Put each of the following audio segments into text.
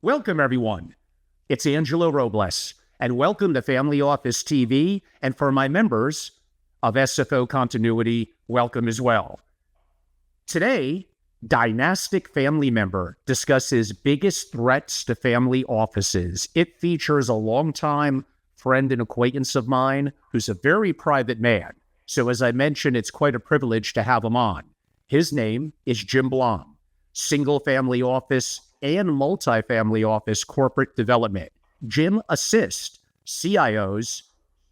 Welcome, everyone. It's Angelo Robles, and welcome to Family Office TV. And for my members of SFO Continuity, welcome as well. Today, Dynastic family member discusses biggest threats to family offices. It features a longtime friend and acquaintance of mine who's a very private man. So as I mentioned, it's quite a privilege to have him on. His name is Jim Blom, single family office and multifamily office corporate development. Jim assists CIOs,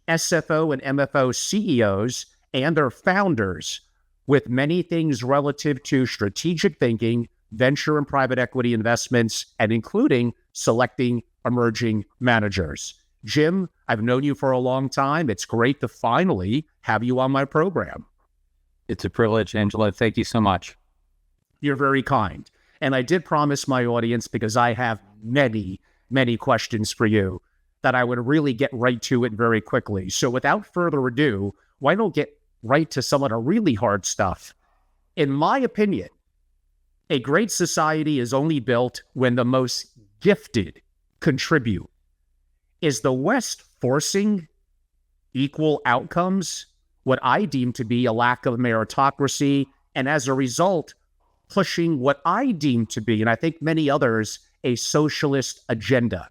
SFO and MFO CEOs, and their founders with many things relative to strategic thinking, venture and private equity investments, and including selecting emerging managers. Jim, I've known you for a long time. It's great to finally have you on my program. It's a privilege, Angelo. Thank you so much. You're very kind. And I did promise my audience, because I have many, many questions for you, that I would really get right to it very quickly. So without further ado, why don't get right to some of the really hard stuff? In my opinion, a great society is only built when the most gifted contribute. Is the West forcing equal outcomes, what I deem to be a lack of meritocracy, and as a result, pushing what I deem to be, and I think many others, a socialist agenda?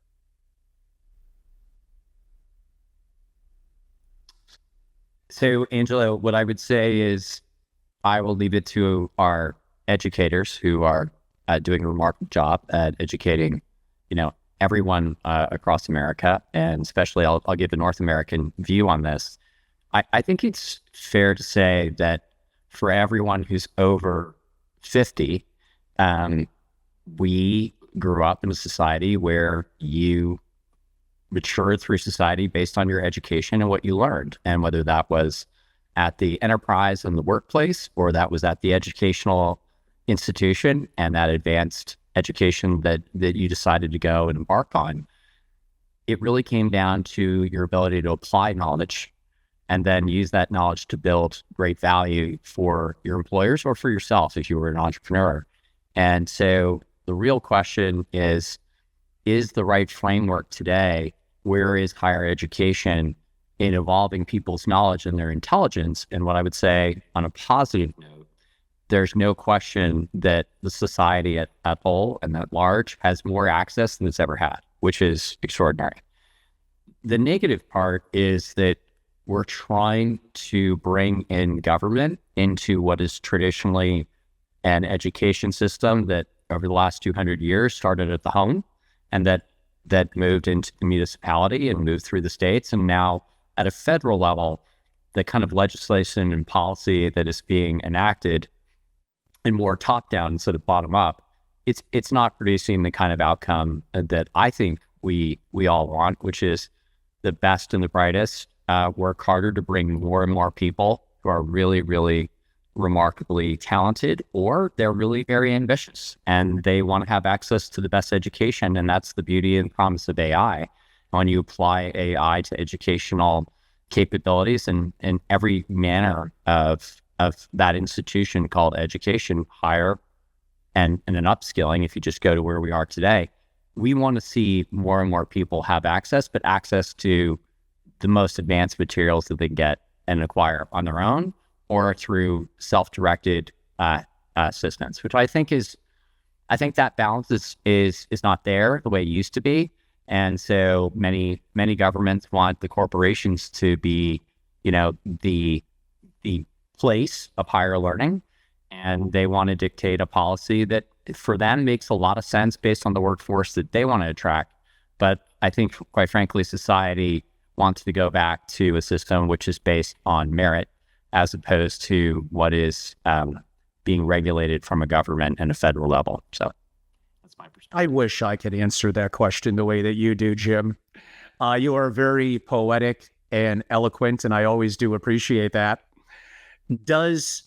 So, Angelo, what I would say is I will leave it to our educators who are doing a remarkable job at educating, everyone across America, and especially I'll give the North American view on this. I think it's fair to say that for everyone who's over 50, we grew up in a society where you matured through society based on your education and what you learned. And whether that was at the enterprise and the workplace, or that was at the educational institution and that advanced education that you decided to go and embark on, it really came down to your ability to apply knowledge and then use that knowledge to build great value for your employers or for yourself if you were an entrepreneur. And so the real question is the right framework today? Where is higher education in evolving people's knowledge and their intelligence? And what I would say on a positive note, there's no question that the society at whole and at large has more access than it's ever had, which is extraordinary. The negative part is that we're trying to bring in government into what is traditionally an education system that over the last 200 years started at the home, and that moved into the municipality and moved through the states. And now at a federal level, the kind of legislation and policy that is being enacted and more top down instead of bottom up, it's not producing the kind of outcome that I think we all want, which is the best and the brightest work harder to bring more and more people who are really, really remarkably talented, or they're really very ambitious and they want to have access to the best education. And that's the beauty and promise of AI. When you apply AI to educational capabilities and every manner of that institution called education, higher and an upskilling, if you just go to where we are today, we want to see more and more people have access, but access to the most advanced materials that they can get and acquire on their own or through self-directed assistance, which I think that balance is not there the way it used to be. And so many governments want the corporations to be, the place of higher learning, and they want to dictate a policy that for them makes a lot of sense based on the workforce that they want to attract. But I think, quite frankly, society wants to go back to a system which is based on merit, as opposed to what is being regulated from a government and a federal level. So that's my perspective. I wish I could answer that question the way that you do, Jim. You are very poetic and eloquent, and I always do appreciate that. Does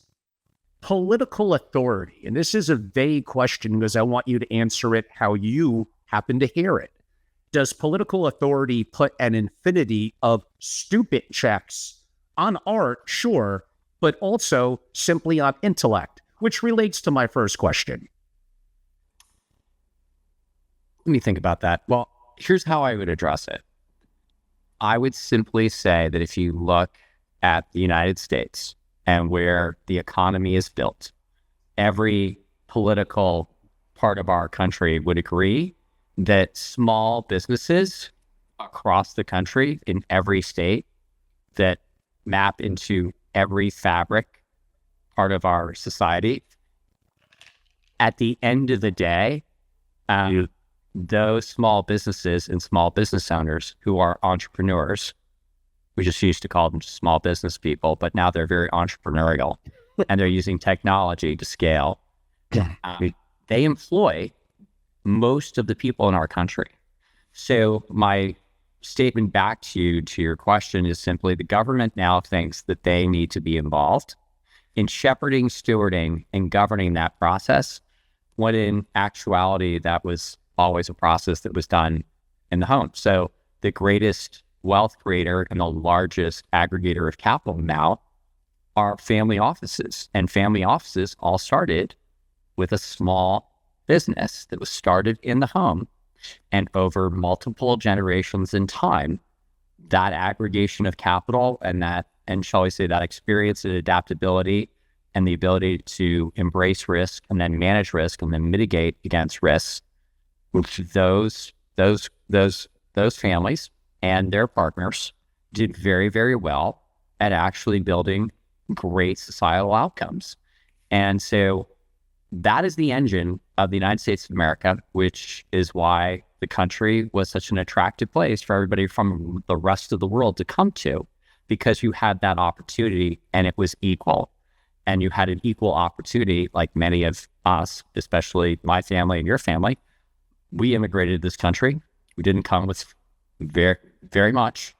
political authority, and this is a vague question because I want you to answer it how you happen to hear it, does political authority put an infinity of stupid checks on art, sure, but also simply on intellect, which relates to my first question. Let me think about that. Well, here's how I would address it. I would simply say that if you look at the United States and where the economy is built, every political part of our country would agree that small businesses across the country in every state that map into every fabric part of our society, at the end of the day, those small businesses and small business owners who are entrepreneurs, we just used to call them small business people, but now they're very entrepreneurial and they're using technology to scale. They employ most of the people in our country. So my statement back to your question is simply the government now thinks that they need to be involved in shepherding, stewarding, and governing that process, when in actuality, that was always a process that was done in the home. So the greatest wealth creator and the largest aggregator of capital now are family offices. And family offices all started with a small business that was started in the home. And over multiple generations in time, that aggregation of capital and shall we say that experience and adaptability and the ability to embrace risk and then manage risk and then mitigate against risks, which those families and their partners did very, very well at actually building great societal outcomes. And so that is the engine of the United States of America, which is why the country was such an attractive place for everybody from the rest of the world to come to, because you had that opportunity and it was equal. And you had an equal opportunity, like many of us, especially my family and your family. We immigrated to this country. We didn't come with very, very much.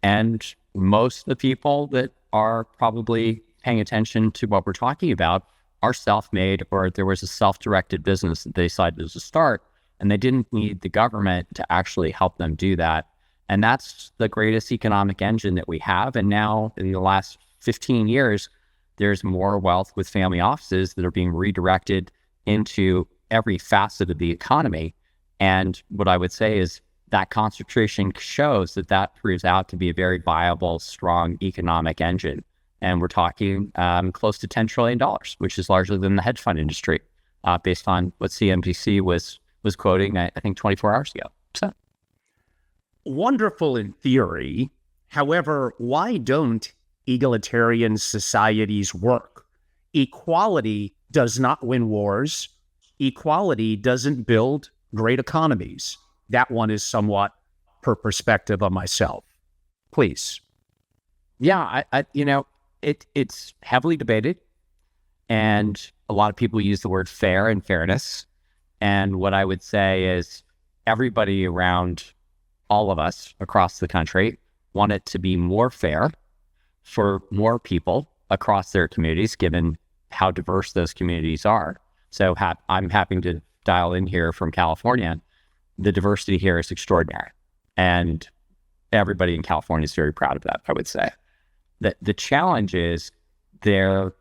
And most of the people that are probably paying attention to what we're talking about are self-made, or there was a self-directed business that they decided to start, and they didn't need the government to actually help them do that. And that's the greatest economic engine that we have. And now in the last 15 years, there's more wealth with family offices that are being redirected into every facet of the economy. And what I would say is that concentration shows that proves out to be a very viable, strong economic engine. And we're talking close to $10 trillion, which is larger than the hedge fund industry, based on what CNBC was quoting, I think, 24 hours ago. So, wonderful in theory. However, why don't egalitarian societies work? Equality does not win wars. Equality doesn't build great economies. That one is somewhat per perspective of myself. Please. Yeah, it's heavily debated, and a lot of people use the word fair and fairness. And what I would say is everybody around all of us across the country want it to be more fair for more people across their communities, given how diverse those communities are. So I'm happy to dial in here from California. The diversity here is extraordinary. And everybody in California is very proud of that, I would say. The challenge is there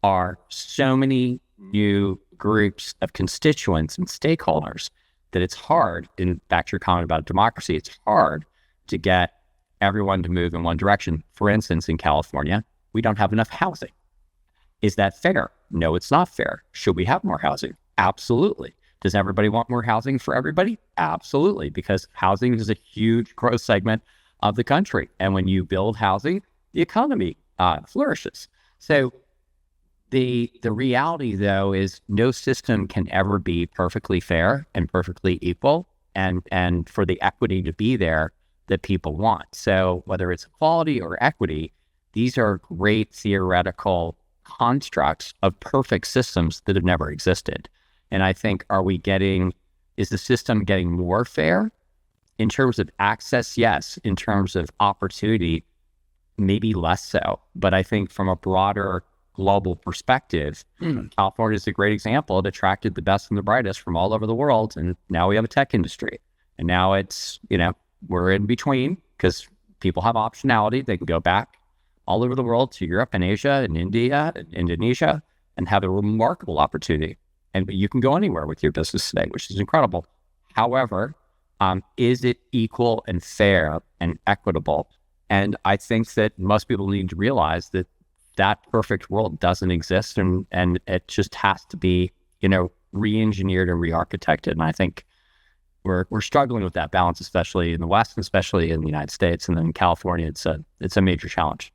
are so many new groups of constituents and stakeholders that it's hard, and back to your comment about democracy, it's hard to get everyone to move in one direction. For instance, in California, we don't have enough housing. Is that fair? No, it's not fair. Should we have more housing? Absolutely. Does everybody want more housing for everybody? Absolutely, because housing is a huge growth segment of the country. And when you build housing, the economy flourishes. So the reality, though, is no system can ever be perfectly fair and perfectly equal, and for the equity to be there that people want. So whether it's equality or equity, these are great theoretical constructs of perfect systems that have never existed. And I think, is the system getting more fair? In terms of access, yes. In terms of opportunity, maybe less so. But I think from a broader global perspective, California is a great example. It attracted the best and the brightest from all over the world. And now we have a tech industry. And now it's, we're in between because people have optionality. They can go back all over the world to Europe and Asia and India and Indonesia and have a remarkable opportunity. And you can go anywhere with your business today, which is incredible. However, is it equal and fair and equitable? And I think that most people need to realize that that perfect world doesn't exist, and it just has to be, re-engineered and re-architected. And I think we're struggling with that balance, especially in the West, and especially in the United States, and then in California, it's a major challenge.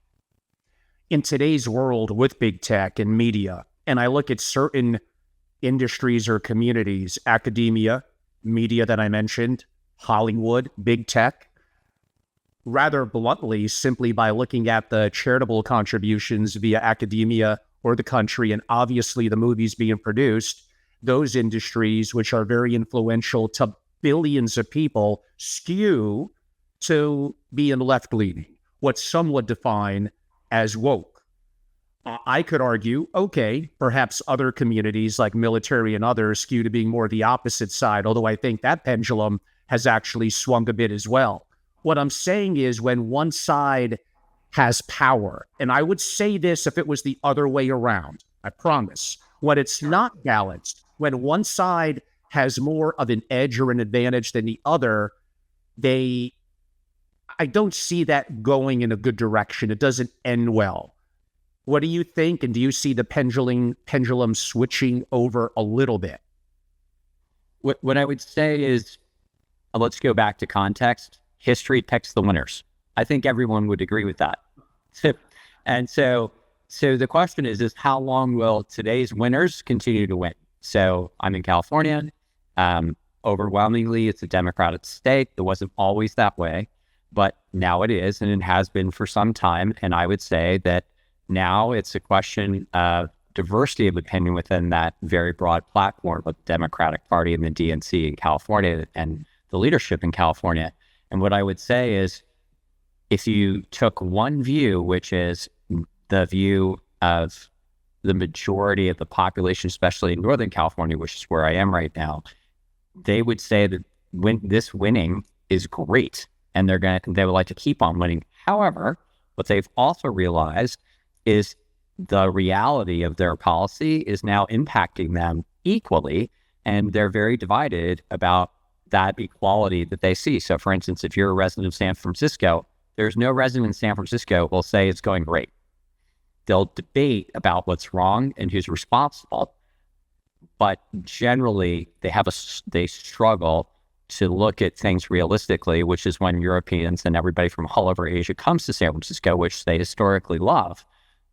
In today's world with big tech and media, and I look at certain industries or communities, academia, media that I mentioned, Hollywood, big tech, rather bluntly, simply by looking at the charitable contributions via academia or the country, and obviously the movies being produced, those industries, which are very influential to billions of people, skew to being left-leaning, what some would define as woke. I could argue, okay, perhaps other communities like military and others skew to being more the opposite side, although I think that pendulum has actually swung a bit as well. What I'm saying is when one side has power, and I would say this if it was the other way around, I promise, when it's not balanced, when one side has more of an edge or an advantage than the other, I don't see that going in a good direction. It doesn't end well. What do you think? And do you see the pendulum switching over a little bit? What I would say is, let's go back to context. History picks the winners. I think everyone would agree with that. And so the question is how long will today's winners continue to win? So I'm in California. Overwhelmingly, it's a Democratic state. It wasn't always that way, but now it is, and it has been for some time. And I would say that now it's a question of diversity of opinion within that very broad platform of the Democratic Party and the DNC in California and the leadership in California. And what I would say is, if you took one view, which is the view of the majority of the population, especially in Northern California, which is where I am right now, they would say that this winning is great, and they would like to keep on winning. However, what they've also realized is the reality of their policy is now impacting them equally, and they're very divided about that equality that they see. So for instance, if you're a resident of San Francisco, there's no resident in San Francisco who will say it's going great. They'll debate about what's wrong and who's responsible, but generally they struggle to look at things realistically, which is when Europeans and everybody from all over Asia comes to San Francisco, which they historically love.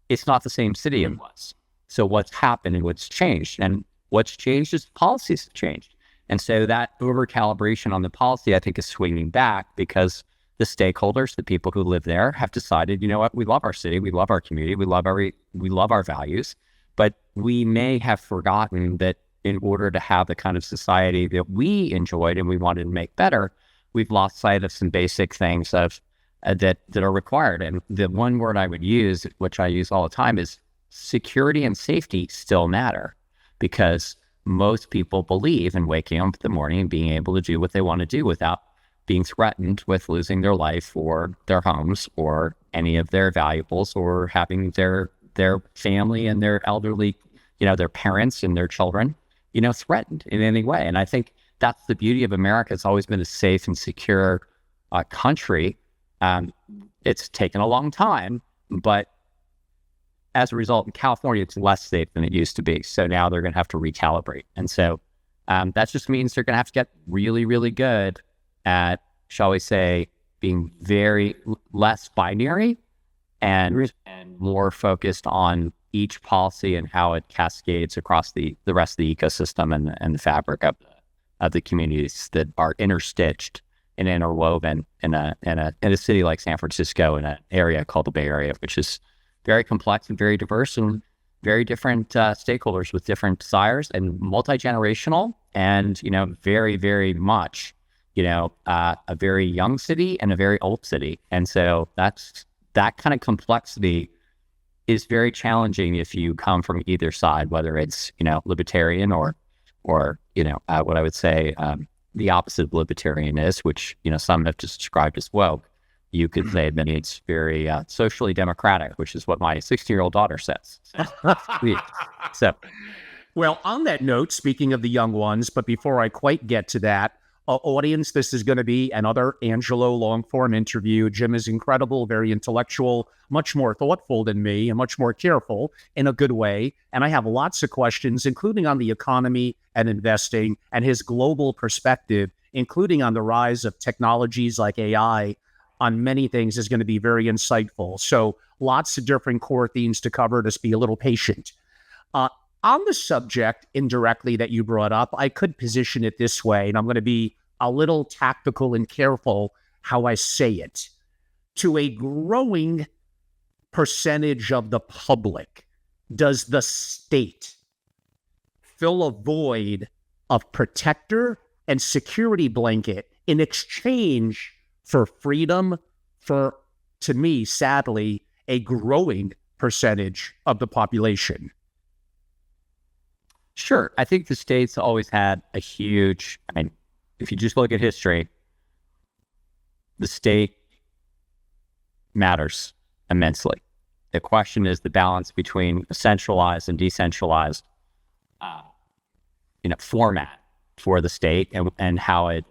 It's not the same city it was. So what's happened and what's changed? And what's changed is policies have changed. And so that over-calibration on the policy, I think, is swinging back because the stakeholders, the people who live there, have decided, you know what, we love our city, we love our community, we love our values, but we may have forgotten that in order to have the kind of society that we enjoyed and we wanted to make better, we've lost sight of some basic things that are required. And the one word I would use, which I use all the time, is security and safety still matter, because most people believe in waking up in the morning and being able to do what they want to do without being threatened with losing their life or their homes or any of their valuables, or having their family and their elderly, their parents and their children, threatened in any way. And I think that's the beauty of America. It's always been a safe and secure country. It's taken a long time, but as a result, in California, it's less safe than it used to be. So now they're going to have to recalibrate. And so that just means they're going to have to get really, really good at, shall we say, being very less binary and more focused on each policy and how it cascades across the rest of the ecosystem and the fabric of the communities that are interstitched and interwoven in a city like San Francisco, in an area called the Bay Area, which is very complex and very diverse and very different stakeholders with different desires, and multi-generational, and very, very much a very young city and a very old city. And so that kind of complexity is very challenging if you come from either side, whether it's libertarian or what I would say the opposite of libertarian is, which some have just described as woke. you could say that it's very socially democratic, which is what my 16-year-old daughter says. So, Well, on that note, speaking of the young ones, but before I quite get to that, audience, this is going to be another Angelo long-form interview. Jim is incredible, very intellectual, much more thoughtful than me, and much more careful in a good way. And I have lots of questions, including on the economy and investing and his global perspective, including on the rise of technologies like AI on many things is going to be very insightful. So lots of different core themes to cover. Just be a little patient. On the subject indirectly that you brought up, I could position it this way, and I'm going to be a little tactical and careful how I say it. To a growing percentage of the public, does the state fill a void of protector and security blanket in exchange for freedom for, to me, sadly, a growing percentage of the population? sure. I think the state's always had a huge, I mean, if you just look at history, the state matters immensely. The question is the balance between a centralized and decentralized, format for the state and how it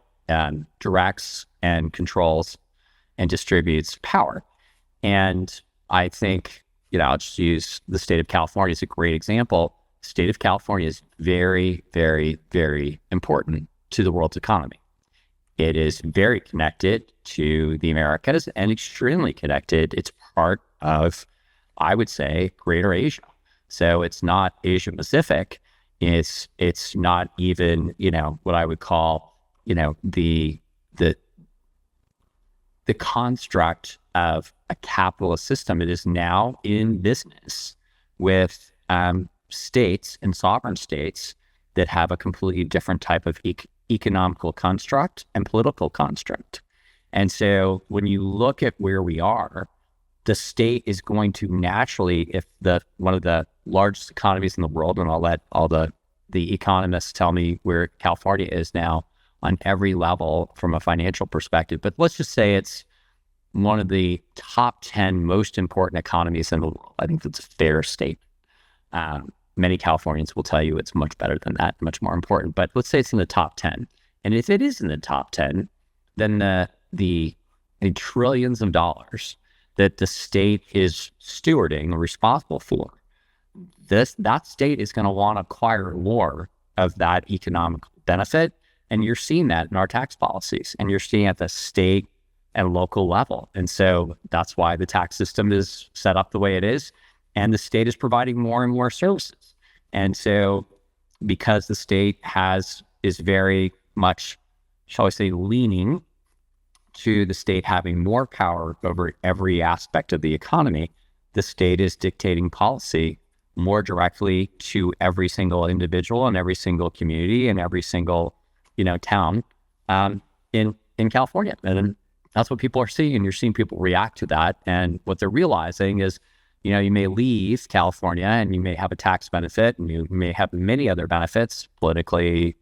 directs and controls and distributes power. And I think, I'll just use the state of California as a great example. The state of California is very, very, very important to the world's economy. It is very connected to the Americas and extremely connected. It's part of, I would say, Greater Asia. So it's not Asia Pacific. It's not even, what I would call, the construct of a capitalist system. It is now in business with states and sovereign states that have a completely different type of economical construct and political construct. And so when you look at where we are, the state is going to naturally, if one of the largest economies in the world, and I'll let all the economists tell me where California is now on every level from a financial perspective, but let's just say it's one of the top 10 most important economies in the world. I think that's a fair statement. Many Californians will tell you it's much better than that, much more important, but let's say it's in the top 10. And if it is in the top 10, then the trillions of dollars that the state is stewarding or responsible for, that state is going to want to acquire more of that economic benefit. And you're seeing that in our tax policies, and you're seeing at the state and local level. And so that's why the tax system is set up the way it is. And the state is providing more and more services. And so because the state is very much, shall I say, leaning to the state having more power over every aspect of the economy, the state is dictating policy more directly to every single individual and every single community and every single, town in California. And that's what people are seeing, and you're seeing people react to that. And what they're realizing is, you may leave California and you may have a tax benefit, and you may have many other benefits, politically,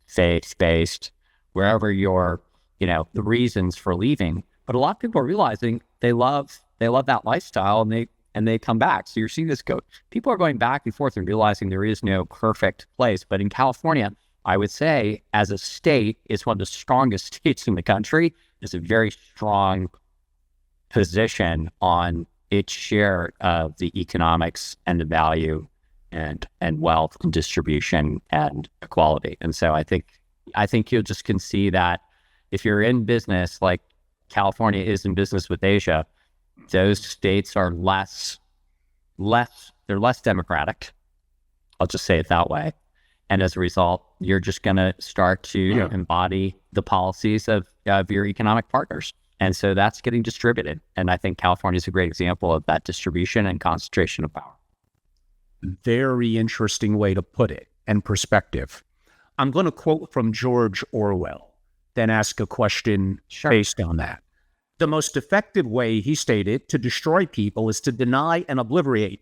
faith-based, wherever your, the reasons for leaving. But a lot of people are realizing they love that lifestyle, and they come back. So you're seeing this go. People are going back and forth and realizing there is no perfect place. But in California, I would say, as a state, it's one of the strongest states in the country. There's a very strong position on its share of the economics and the value and wealth and distribution and equality. And so I think you just can see that if you're in business like California is in business with Asia, those states are less democratic. I'll just say it that way. And as a result, you're just going to start to embody the policies of your economic partners. And so that's getting distributed. And I think California is a great example of that distribution and concentration of power. Very interesting way to put it and perspective. I'm going to quote from George Orwell, then ask a question based on that. The most effective way, he stated, to destroy people is to deny and obliterate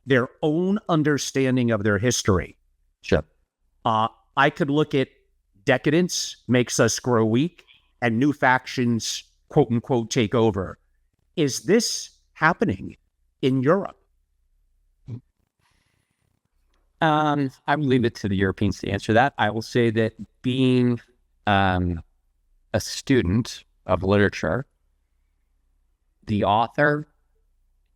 their own understanding of their history. Sure. I could look at decadence makes us grow weak, and new factions quote unquote take over. Is this happening in Europe? I would leave it to the Europeans to answer that. I will say that being a student of literature, the author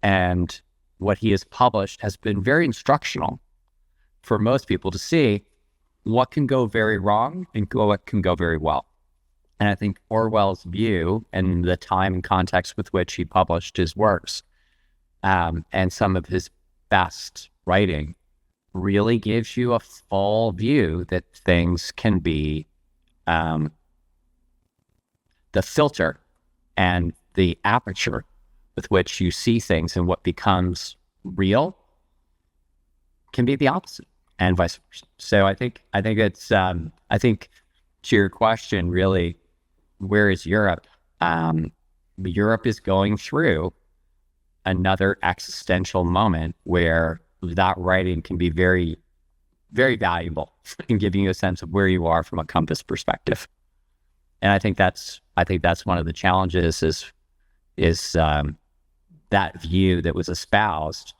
and what he has published has been very instructional for most people to see what can go very wrong and what can go very well. And I think Orwell's view and the time and context with which he published his works and some of his best writing really gives you a full view that things can be the filter and the aperture with which you see things and what becomes real can be the opposite and vice versa. So I think it's I think to your question, really, where is Europe? Europe is going through another existential moment where that writing can be very, very valuable in giving you a sense of where you are from a compass perspective. And I think that's one of the challenges is that view that was espoused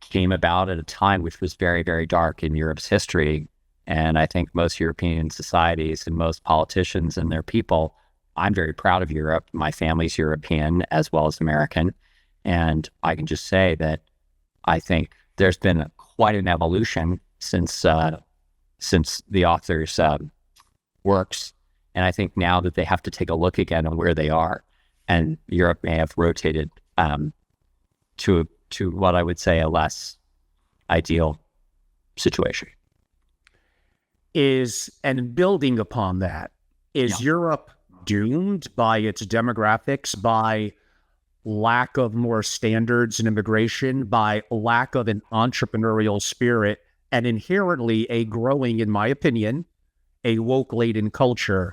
came about at a time which was very, very dark in Europe's history. And I think most European societies and most politicians and their people, I'm very proud of Europe. My family's European as well as American. And I can just say that I think there's been quite an evolution since the author's works. And I think now that they have to take a look again on where they are, and Europe may have rotated to what I would say a less ideal situation. And building upon that, is Europe doomed by its demographics, by lack of more standards in immigration, by lack of an entrepreneurial spirit, and inherently a growing, in my opinion, a woke-laden culture?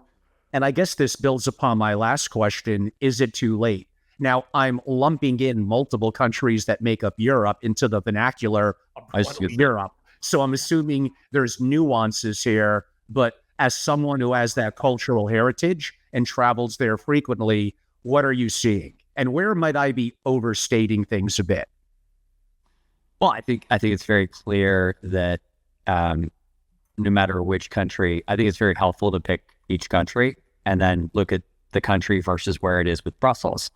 And I guess this builds upon my last question, is it too late? Now, I'm lumping in multiple countries that make up Europe into the vernacular of Europe. So I'm assuming there's nuances here, but as someone who has that cultural heritage and travels there frequently, what are you seeing? And where might I be overstating things a bit? Well, I think it's very clear that no matter which country, I think it's very helpful to pick each country and then look at the country versus where it is with Brussels.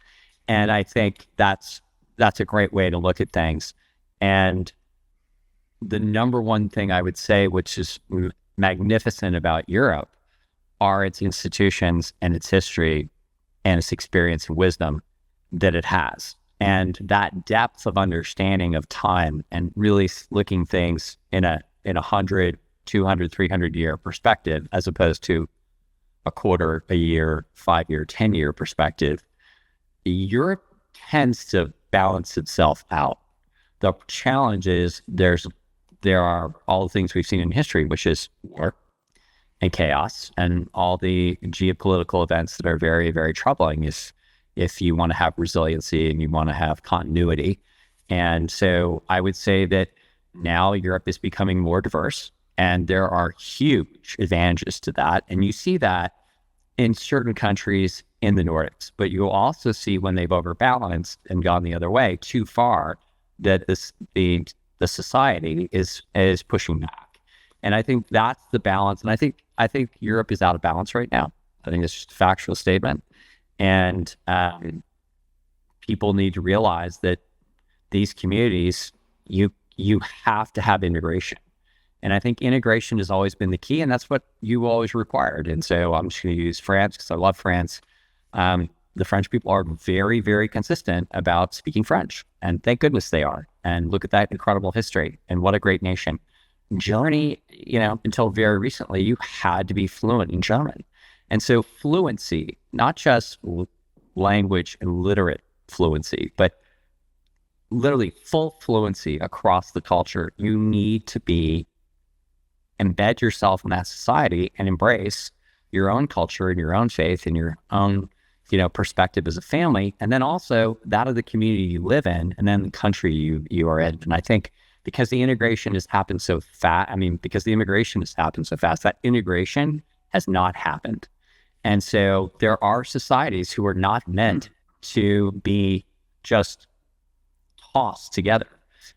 And I think that's a great way to look at things. And the number one thing I would say, which is magnificent about Europe, are its institutions and its history and its experience and wisdom that it has. And that depth of understanding of time and really looking things in a 100, 200, 300 year perspective, as opposed to a quarter, a year, 5 year, 10-year perspective. Europe tends to balance itself out. The challenge is there are all the things we've seen in history, which is war and chaos and all the geopolitical events that are very, very troubling if you want to have resiliency and you want to have continuity. And so I would say that now Europe is becoming more diverse, and there are huge advantages to that. And you see that in certain countries in the Nordics, but you'll also see when they've overbalanced and gone the other way too far, that the society is pushing back. And I think that's the balance. And I think Europe is out of balance right now. I think it's just a factual statement. And people need to realize that these communities, you have to have integration. And I think integration has always been the key, and that's what you always required. And so I'm just going to use France because I love France. The French people are very, very consistent about speaking French, and thank goodness they are. And look at that incredible history, and what a great nation. Germany, until very recently, you had to be fluent in German. And so fluency, not just language and literate fluency, but literally full fluency across the culture, you need to embed yourself in that society and embrace your own culture and your own faith and your own, perspective as a family. And then also that of the community you live in, and then the country you are in. And I think because the integration has happened so fast, because the immigration has happened so fast, that integration has not happened. And so there are societies who are not meant to be just tossed together.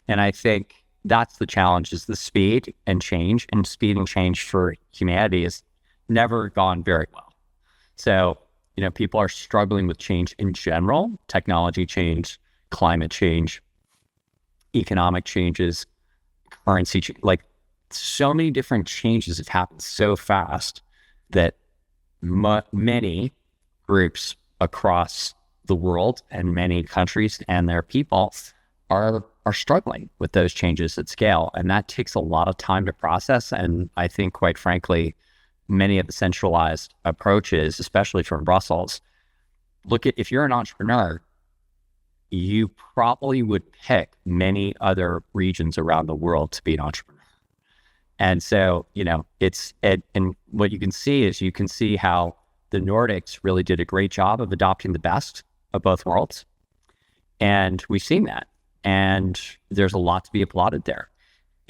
And I think that's the challenge, is the speed and change. And speed and change for humanity has never gone very well. So, people are struggling with change in general, technology change, climate change, economic changes, currency change. Like, so many different changes have happened so fast that many groups across the world and many countries and their people are struggling with those changes at scale. And that takes a lot of time to process. And I think, quite frankly, many of the centralized approaches, especially from Brussels, if you're an entrepreneur, you probably would pick many other regions around the world to be an entrepreneur. And so, and what you can see how the Nordics really did a great job of adopting the best of both worlds. And we've seen that. And there's a lot to be applauded there.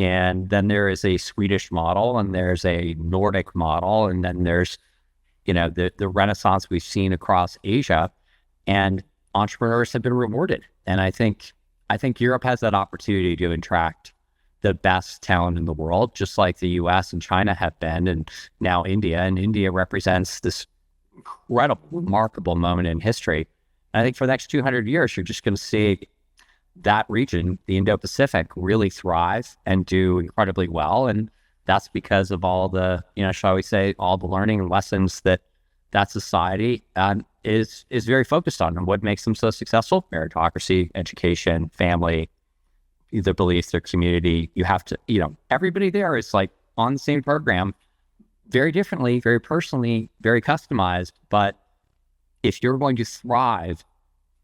And then there is a Swedish model, and there's a Nordic model, and then there's, the renaissance we've seen across Asia, and entrepreneurs have been rewarded. And I think Europe has that opportunity to attract the best talent in the world, just like the US and China have been, and now India. And India represents this incredible, remarkable moment in history. And I think for the next 200 years, you're just going to see that region, the Indo-Pacific, really thrive and do incredibly well. And that's because of all the, shall we say, all the learning and lessons that society is very focused on, and what makes them so successful: meritocracy, education, family, the beliefs, their community. You have to, everybody there is like on the same program, very differently, very personally, very customized. But if you're going to thrive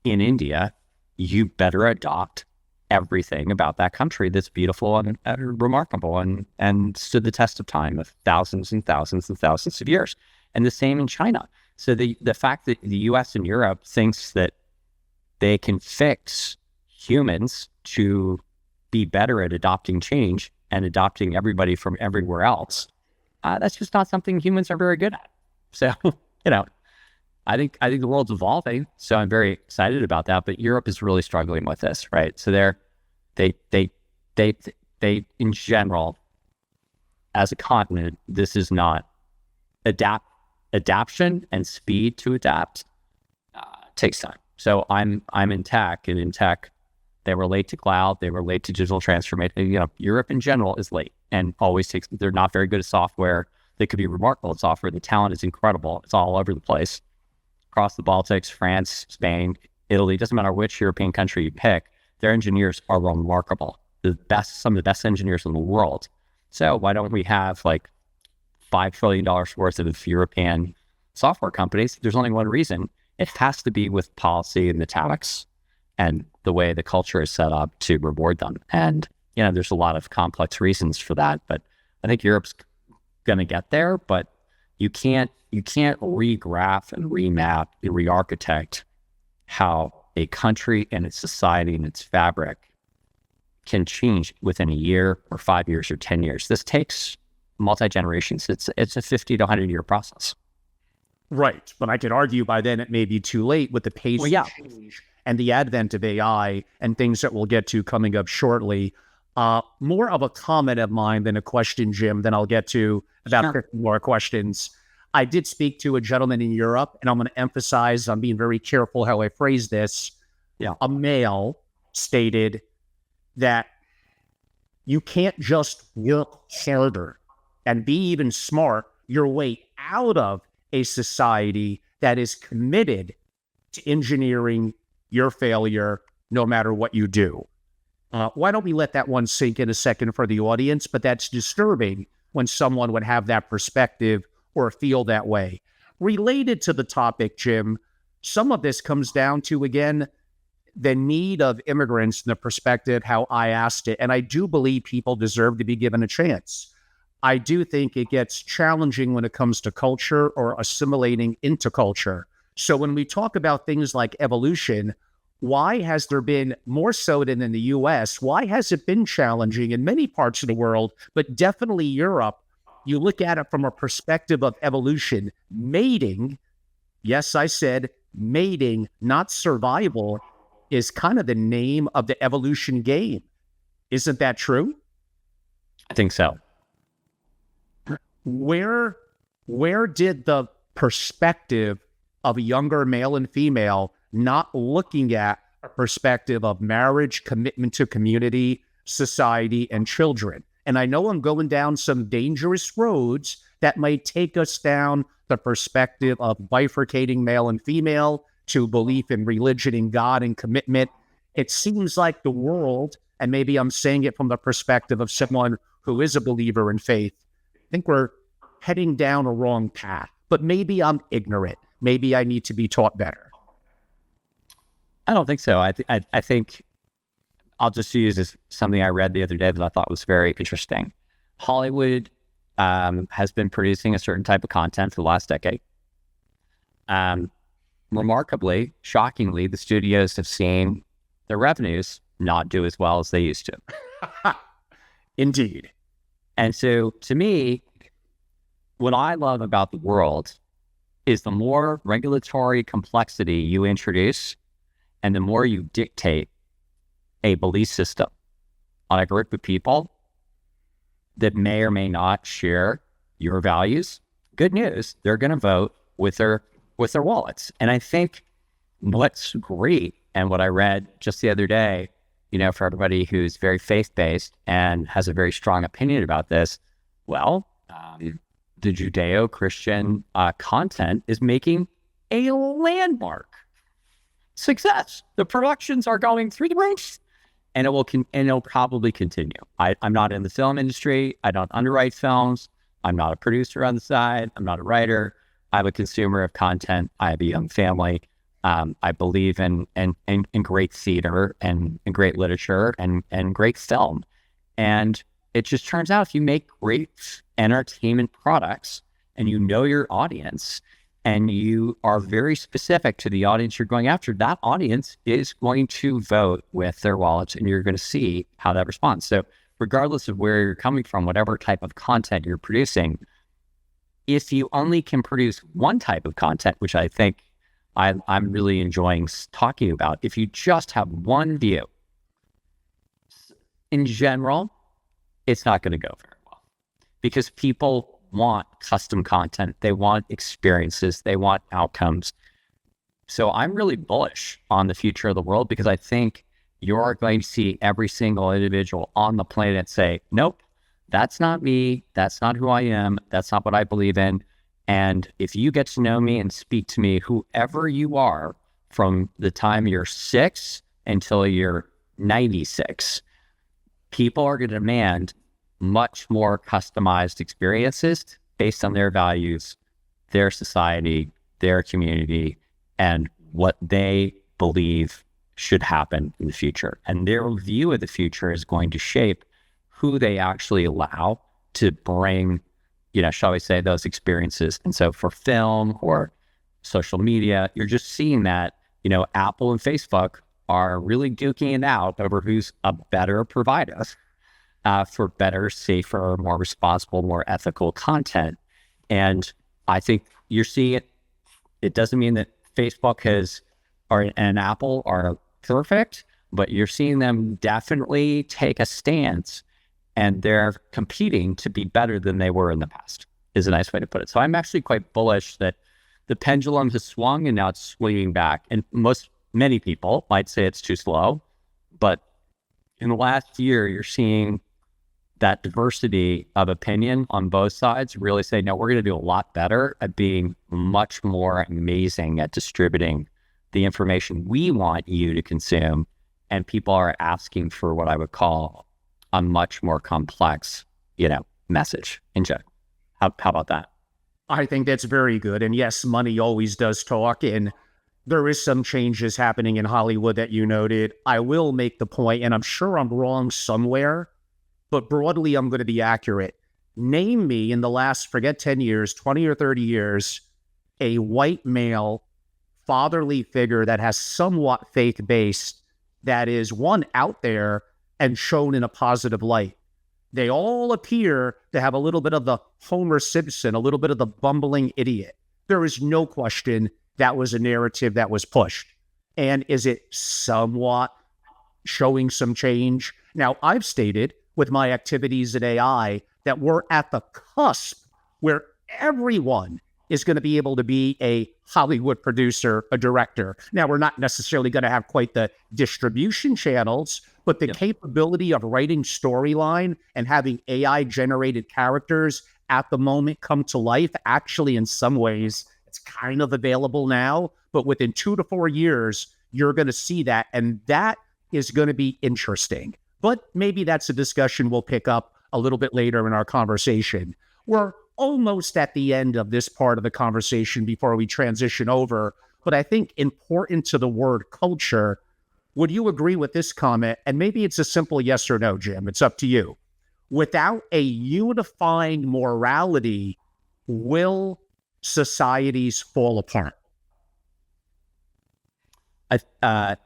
in India, you better adopt everything about that country that's beautiful and remarkable and stood the test of time of thousands and thousands and thousands of years. And the same in China. So the fact that the US and Europe thinks that they can fix humans to be better at adopting change and adopting everybody from everywhere else, that's just not something humans are very good at. So, I think the world's evolving, so I'm very excited about that. But Europe is really struggling with this, right? So they in general, as a continent, this is not adaptation and speed to adapt takes time. So I'm in tech, and in tech, they were late to cloud, they were late to digital transformation. Europe in general is late and always takes. They're not very good at software. They could be remarkable at software. The talent is incredible. It's all over the place. Across the Baltics, France, Spain, Italy, doesn't matter which European country you pick, their engineers are remarkable. Some of the best engineers in the world. So why don't we have like $5 trillion worth of European software companies? There's only one reason. It has to be with policy and the tax and the way the culture is set up to reward them. And, there's a lot of complex reasons for that, but I think Europe's going to get there, but you can't regraph and remap and re-architect how a country and its society and its fabric can change within a year or 5 years or 10 years. This takes multi-generations. It's a 50 to 100 year process. Right. But I could argue by then it may be too late with the pace of change and the advent of AI and things that we'll get to coming up shortly. More of a comment of mine than a question, Jim, then I'll get to about 50 more questions. I did speak to a gentleman in Europe, and I'm going to emphasize, I'm being very careful how I phrase this. Yeah. A male stated that you can't just work harder and be even smart your way out of a society that is committed to engineering your failure no matter what you do. Why don't we let that one sink in a second for the audience? But that's disturbing when someone would have that perspective or feel that way. Related to the topic, Jim, some of this comes down to, again, the need of immigrants and the perspective, how I asked it. And I do believe people deserve to be given a chance. I do think it gets challenging when it comes to culture or assimilating into culture. So when we talk about things like evolution, why has there been more so than in the US? Why has it been challenging in many parts of the world, but definitely Europe? You look at it from a perspective of evolution, mating Yes, I said mating, not survival, is kind of the name of the evolution game. Isn't that true? I think so. Where did the perspective of a younger male and female not looking at a perspective of marriage, commitment to community, society, and children? And I know I'm going down some dangerous roads that might take us down the perspective of bifurcating male and female to belief in religion and God and commitment. It seems like the world, and maybe I'm saying it from the perspective of someone who is a believer in faith, I think we're heading down a wrong path. But maybe I'm ignorant. Maybe I need to be taught better. I don't think so. I think I'll just use this, something I read the other day that I thought was very interesting. Hollywood has been producing a certain type of content for the last decade. Remarkably, shockingly, the studios have seen their revenues not do as well as they used to. Indeed. And so to me, what I love about the world is the more regulatory complexity you introduce and the more you dictate a belief system on a group of people that may or may not share your values, good news, they're going to vote with their wallets. And I think what's great, and what I read just the other day, for everybody who's very faith-based and has a very strong opinion about this, the Judeo-Christian content is making a landmark success. The productions are going through the roof, and it'll probably continue. I'm not in the film industry. I don't underwrite films. I'm not a producer on the side. I'm not a writer. I'm a consumer of content. I have a young family. I believe in great theater and great literature and great film. And it just turns out if you make great entertainment products and you know your audience and you are very specific to the audience you're going after, that audience is going to vote with their wallets, and you're going to see how that responds. So regardless of where you're coming from, whatever type of content you're producing, if you only can produce one type of content, which I think I'm really enjoying talking about, if you just have one view, in general, it's not going to go very well because people want custom content. They want experiences. They want outcomes. So I'm really bullish on the future of the world because I think you're going to see every single individual on the planet say, nope, that's not me. That's not who I am. That's not what I believe in. And if you get to know me and speak to me, whoever you are, from the time you're 6 until you're 96, people are going to demand much more customized experiences based on their values, their society, their community, and what they believe should happen in the future. And their view of the future is going to shape who they actually allow to bring, shall we say, those experiences. And so for film or social media, you're just seeing that, Apple and Facebook are really duking it out over who's a better provider for better, safer, more responsible, more ethical content. And I think you're seeing it. It doesn't mean that Facebook and Apple are perfect, but you're seeing them definitely take a stance, and they're competing to be better than they were in the past, is a nice way to put it. So I'm actually quite bullish that the pendulum has swung and now it's swinging back. And many people might say it's too slow, but in the last year, you're seeing that diversity of opinion on both sides really say, no, we're going to do a lot better at being much more amazing at distributing the information we want you to consume. And people are asking for what I would call a much more complex, message in general. How about that? I think that's very good. And yes, money always does talk. And there is some changes happening in Hollywood that you noted. I will make the point, and I'm sure I'm wrong somewhere, but broadly, I'm going to be accurate. Name me in the last, forget 10 years, 20 or 30 years, a white male fatherly figure that has somewhat faith-based, that is, one, out there and shown in a positive light. They all appear to have a little bit of the Homer Simpson, a little bit of the bumbling idiot. There is no question that was a narrative that was pushed. And is it somewhat showing some change? Now, I've stated with my activities in AI that we're at the cusp where everyone is going to be able to be a Hollywood producer, a director. Now, we're not necessarily going to have quite the distribution channels, but the capability of writing storyline and having AI-generated characters at the moment come to life, actually, in some ways, it's kind of available now, but within 2 to 4 years, you're going to see that, and that is going to be interesting. But maybe that's a discussion we'll pick up a little bit later in our conversation. We're almost at the end of this part of the conversation before we transition over, but I think important to the word culture, would you agree with this comment? And maybe it's a simple yes or no, Jim. It's up to you. Without a unifying morality, will societies fall apart? I'm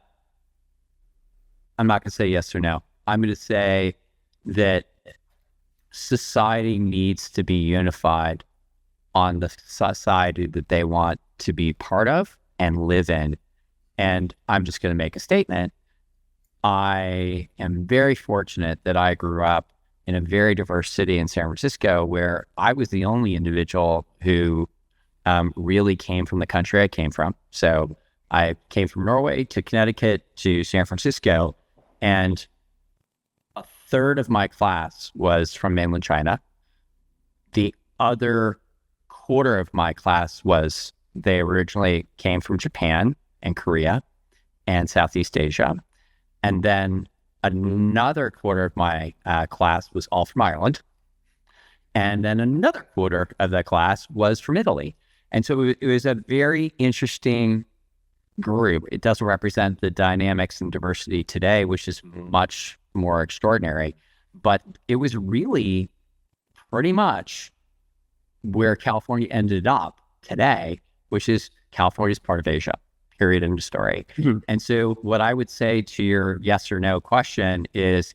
not going to say yes or no. I'm going to say that society needs to be unified on the society that they want to be part of and live in. And I'm just going to make a statement. I am very fortunate that I grew up in a very diverse city in San Francisco, where I was the only individual who really came from the country I came from. So I came from Norway to Connecticut to San Francisco, and a third of my class was from mainland China. The other quarter of my class they originally came from Japan and Korea and Southeast Asia. And then another quarter of my class was all from Ireland. And then another quarter of the class was from Italy. And so it was a very interesting group. It doesn't represent the dynamics and diversity today, which is much more extraordinary. But it was really pretty much where California ended up today, which is California's part of Asia, period, end of story. Mm-hmm. And so what I would say to your yes or no question is,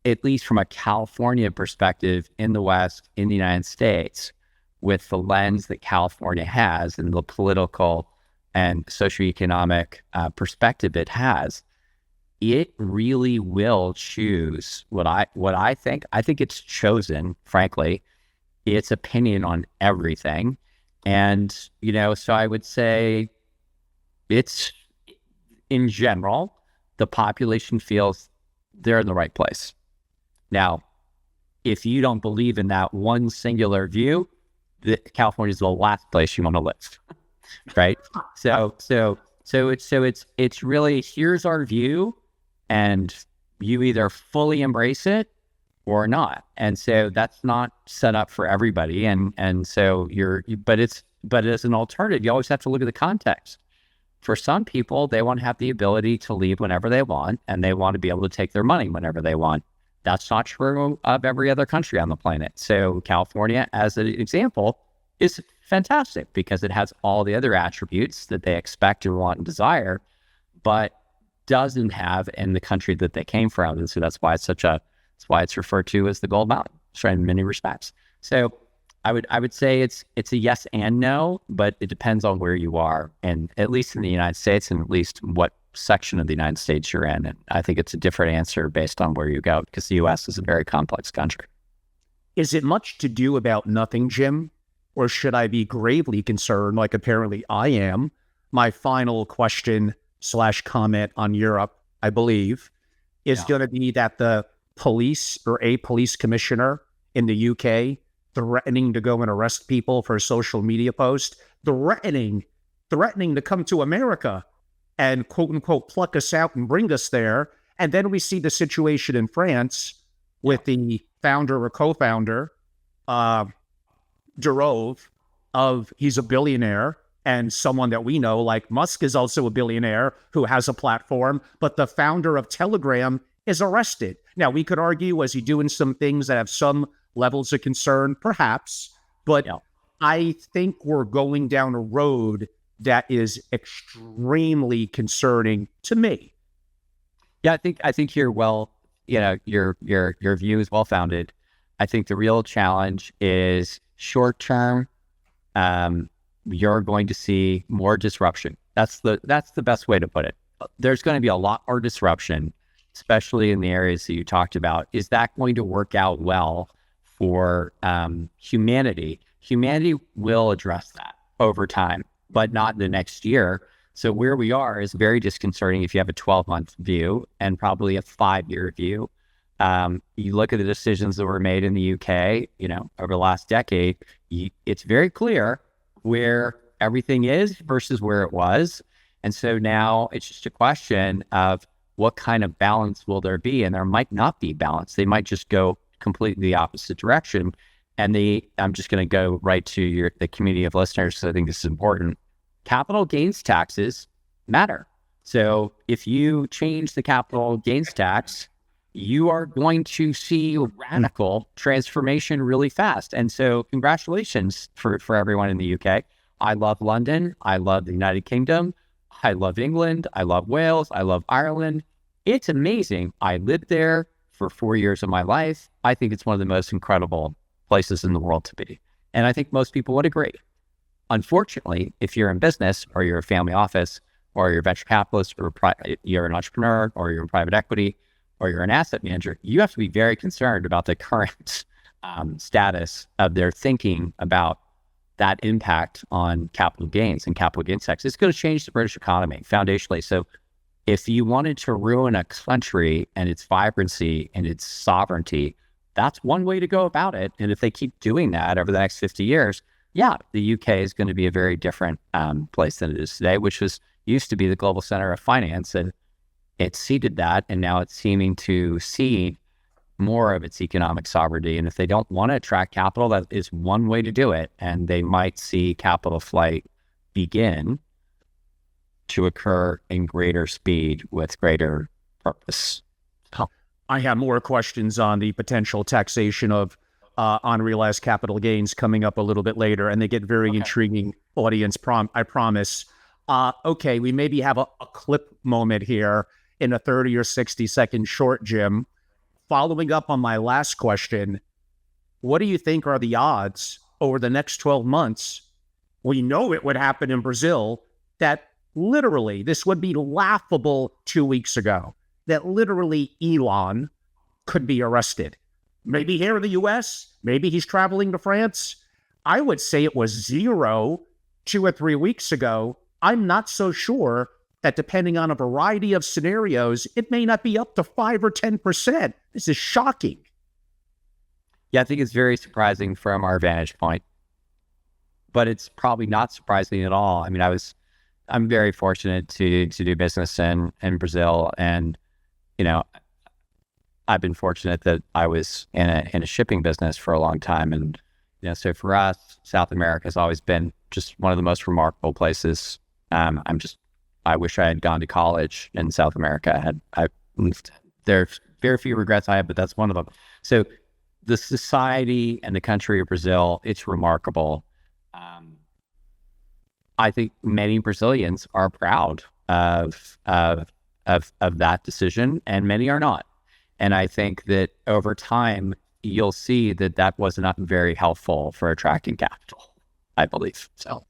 at least from a California perspective in the West, in the United States, with the lens that California has and the political and socioeconomic perspective it has, it really will choose what I think. I think it's chosen, frankly, its opinion on everything. And, so I would say it's, in general, the population feels they're in the right place. Now, if you don't believe in that one singular view, California is the last place you want to live, right? So it's really, here's our view, and you either fully embrace it or not. And so that's not set up for everybody. And so but as an alternative, you always have to look at the context. For some people, they want to have the ability to leave whenever they want, and they want to be able to take their money whenever they want. That's not true of every other country on the planet. So California, as an example, is fantastic because it has all the other attributes that they expect and want and desire, but doesn't have in the country that they came from. And so that's why it's referred to as the Gold Mountain, in many respects. So I would say it's a yes and no, but it depends on where you are, and at least in the United States, and at least what section of the United States you're in. And I think it's a different answer based on where you go, because the U.S. is a very complex country. Is it much to do about nothing, Jim? Or should I be gravely concerned, like apparently I am? My final question / comment on Europe, I believe, is going to be that the police or a police commissioner in the UK threatening to go and arrest people for a social media post, threatening to come to America and quote unquote pluck us out and bring us there. And then we see the situation in France with the founder or co-founder, Durov, he's a billionaire, and someone that we know, like Musk, is also a billionaire who has a platform, but the founder of Telegram is arrested. Now, we could argue, was he doing some things that have some levels of concern? Perhaps, but I think we're going down a road that is extremely concerning to me. Yeah, I think you're your view is well founded. I think the real challenge is short term you're going to see more disruption. That's the best way to put it. There's going to be a lot more disruption, especially in the areas that you talked about. Is that going to work out well for humanity? Humanity will address that over time, but not in the next year. So where we are is very disconcerting if you have a 12-month view and probably a 5-year view. You look at the decisions that were made in the UK, over the last decade, it's very clear where everything is versus where it was. And so now it's just a question of what kind of balance will there be? And there might not be balance. They might just go completely the opposite direction. And I'm just going to go right to the community of listeners, so I think this is important. Capital gains taxes matter. So if you change the capital gains tax, you are going to see radical transformation really fast. And so congratulations for everyone in the UK. I love London. I love the United Kingdom. I love England. I love Wales. I love Ireland. It's amazing. I lived there for 4 years of my life. I think it's one of the most incredible places in the world to be. And I think most people would agree. Unfortunately, if you're in business or you're a family office or you're a venture capitalist or you're an entrepreneur or you're in private equity or you're an asset manager, you have to be very concerned about the current status of their thinking about that impact on capital gains and capital gains tax. It's going to change the British economy foundationally. So if you wanted to ruin a country and its vibrancy and its sovereignty, that's one way to go about it. And if they keep doing that over the next 50 years, the UK is going to be a very different place than it is today, which used to be the global center of finance. And it ceded that, and now it's seeming to cede more of its economic sovereignty. And if they don't want to attract capital, that is one way to do it. And they might see capital flight begin to occur in greater speed with greater purpose. I have more questions on the potential taxation of unrealized capital gains coming up a little bit later, and they get very intriguing, audience, I promise. Okay, we maybe have a clip moment here in a 30 or 60 second short, Jim. Following up on my last question, what do you think are the odds over the next 12 months? We know it would happen in Brazil, that literally, this would be laughable 2 weeks ago, that literally Elon could be arrested. Maybe here in the US, maybe he's traveling to France. I would say it was 0 2 or 3 weeks ago. I'm not so sure that depending on a variety of scenarios, it may not be up to 5 or 10%. This is shocking. Yeah, I think it's very surprising from our vantage point, but it's probably not surprising at all. I mean, I'm very fortunate to do business in Brazil, and I've been fortunate that I was in a shipping business for a long time, and so for us, South America has always been just one of the most remarkable places. I wish I had gone to college in South America. There's very few regrets I have, but that's one of them. So the society and the country of Brazil, it's remarkable. I think many Brazilians are proud of that decision, and many are not. And I think that over time, you'll see that was not very helpful for attracting capital, I believe. So,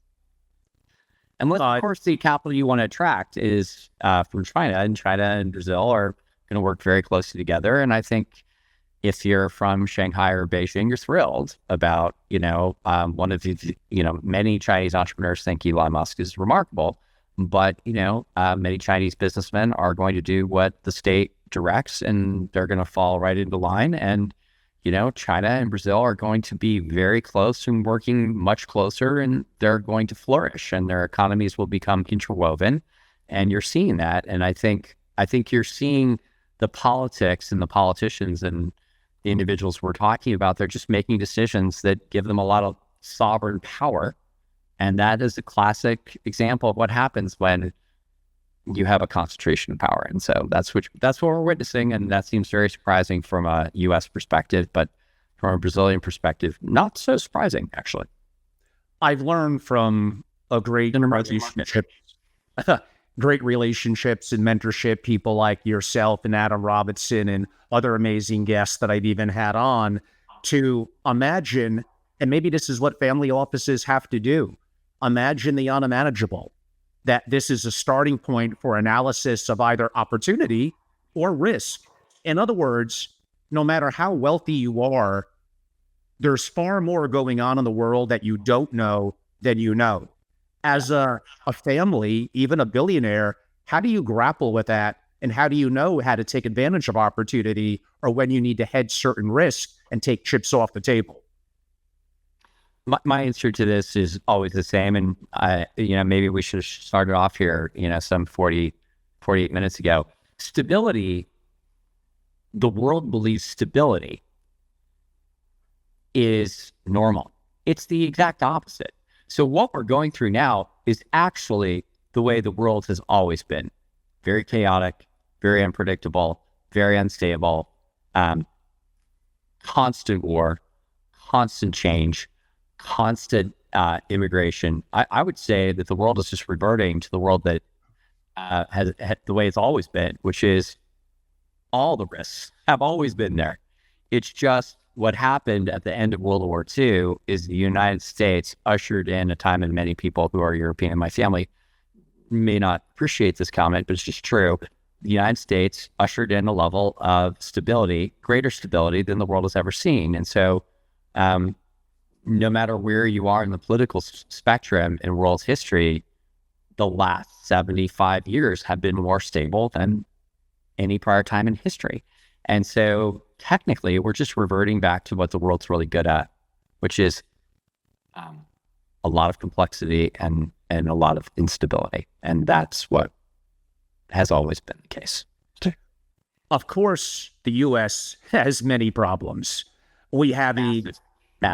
unless, of course, the capital you want to attract is from China, and China and Brazil are going to work very closely together. And I think if you're from Shanghai or Beijing, you're thrilled about, one of the, many Chinese entrepreneurs think Elon Musk is remarkable, but, many Chinese businessmen are going to do what the state directs, and they're going to fall right into line. And, China and Brazil are going to be very close and working much closer, and they're going to flourish, and their economies will become interwoven. And you're seeing that. And I think you're seeing the politics and the politicians and the individuals we're talking about. They're just making decisions that give them a lot of sovereign power. And that is a classic example of what happens when you have a concentration of power. And so that's what we're witnessing. And that seems very surprising from a U.S. perspective, but from a Brazilian perspective, not so surprising, actually. I've learned from a great relationships and mentorship, people like yourself and Adam Robinson and other amazing guests that I've even had on, to imagine, and maybe this is what family offices have to do, imagine the unmanageable, that this is a starting point for analysis of either opportunity or risk. In other words, no matter how wealthy you are, there's far more going on in the world that you don't know than you know. As a family, even a billionaire, how do you grapple with that? And how do you know how to take advantage of opportunity or when you need to hedge certain risks and take chips off the table? My answer to this is always the same. And maybe we should have started off here, some 48 minutes ago. Stability, the world believes stability is normal. It's the exact opposite. So what we're going through now is actually the way the world has always been. Very chaotic, very unpredictable, very unstable, constant war, constant change, constant immigration. I would say that the world is just reverting to the world that has the way it's always been, which is all the risks have always been there. It's just what happened at the end of World War II is the United States ushered in a time, and many people who are European in my family may not appreciate this comment, but it's just true. The United States ushered in a level of stability, greater stability than the world has ever seen. And so no matter where you are in the political spectrum in world history, the last 75 years have been more stable than any prior time in history. And so technically, we're just reverting back to what the world's really good at, which is a lot of complexity and a lot of instability. And that's what has always been the case. Of course, the U.S. has many problems. We have a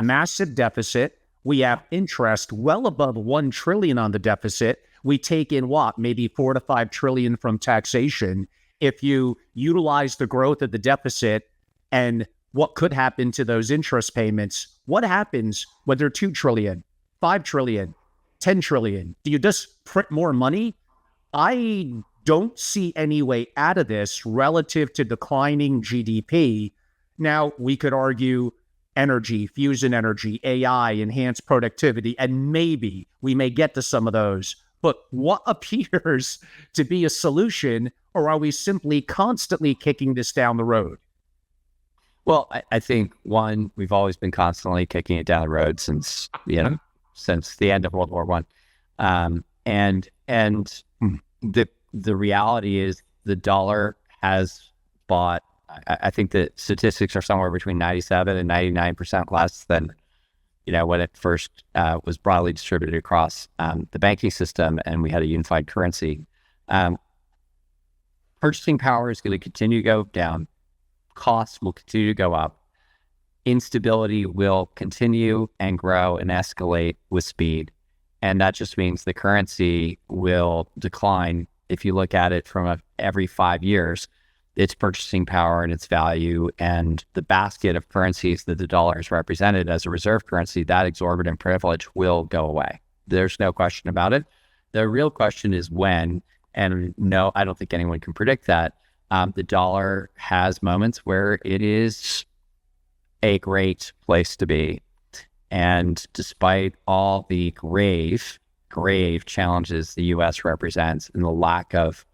massive deficit. We have interest well above $1 trillion on the deficit. We take in maybe $4 to $5 trillion from taxation. If you utilize the growth of the deficit and what could happen to those interest payments, what happens when they're $2 trillion, $5 trillion, $10 trillion? Do you just print more money? I don't see any way out of this relative to declining GDP. Now, we could argue energy, fusion energy, AI, enhanced productivity, and maybe we may get to some of those. But what appears to be a solution, or are we simply constantly kicking this down the road? Well, I think, one, we've always been constantly kicking it down the road since the end of World War I. And the reality is the dollar has bought, I think the statistics are somewhere between 97 and 99% less than when it first was broadly distributed across the banking system and we had a unified currency. Purchasing power is going to continue to go down. Costs will continue to go up. Instability will continue and grow and escalate with speed. And that just means the currency will decline. If you look at it from every 5 years, its purchasing power and its value and the basket of currencies that the dollar has represented as a reserve currency, that exorbitant privilege will go away. There's no question about it. The real question is when, and no, I don't think anyone can predict that. The dollar has moments where it is a great place to be. And despite all the grave challenges the U.S. represents and the lack of,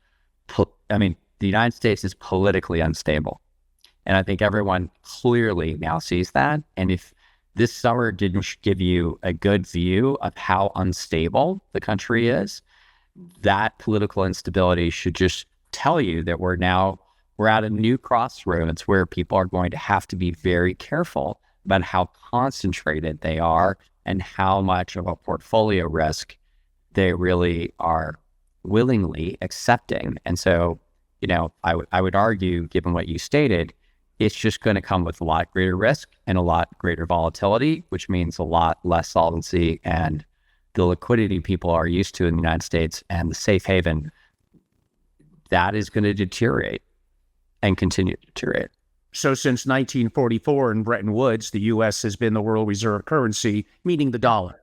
the United States is politically unstable. And I think everyone clearly now sees that. And if this summer didn't give you a good view of how unstable the country is, that political instability should just tell you that we're at a new crossroads where people are going to have to be very careful about how concentrated they are and how much of a portfolio risk they really are willingly accepting. And so, I would argue, given what you stated, it's just going to come with a lot greater risk and a lot greater volatility, which means a lot less solvency and the liquidity people are used to in the United States and the safe haven, that is going to deteriorate and continue to deteriorate. So since 1944 in Bretton Woods, the U.S. has been the world reserve currency, meaning the dollar.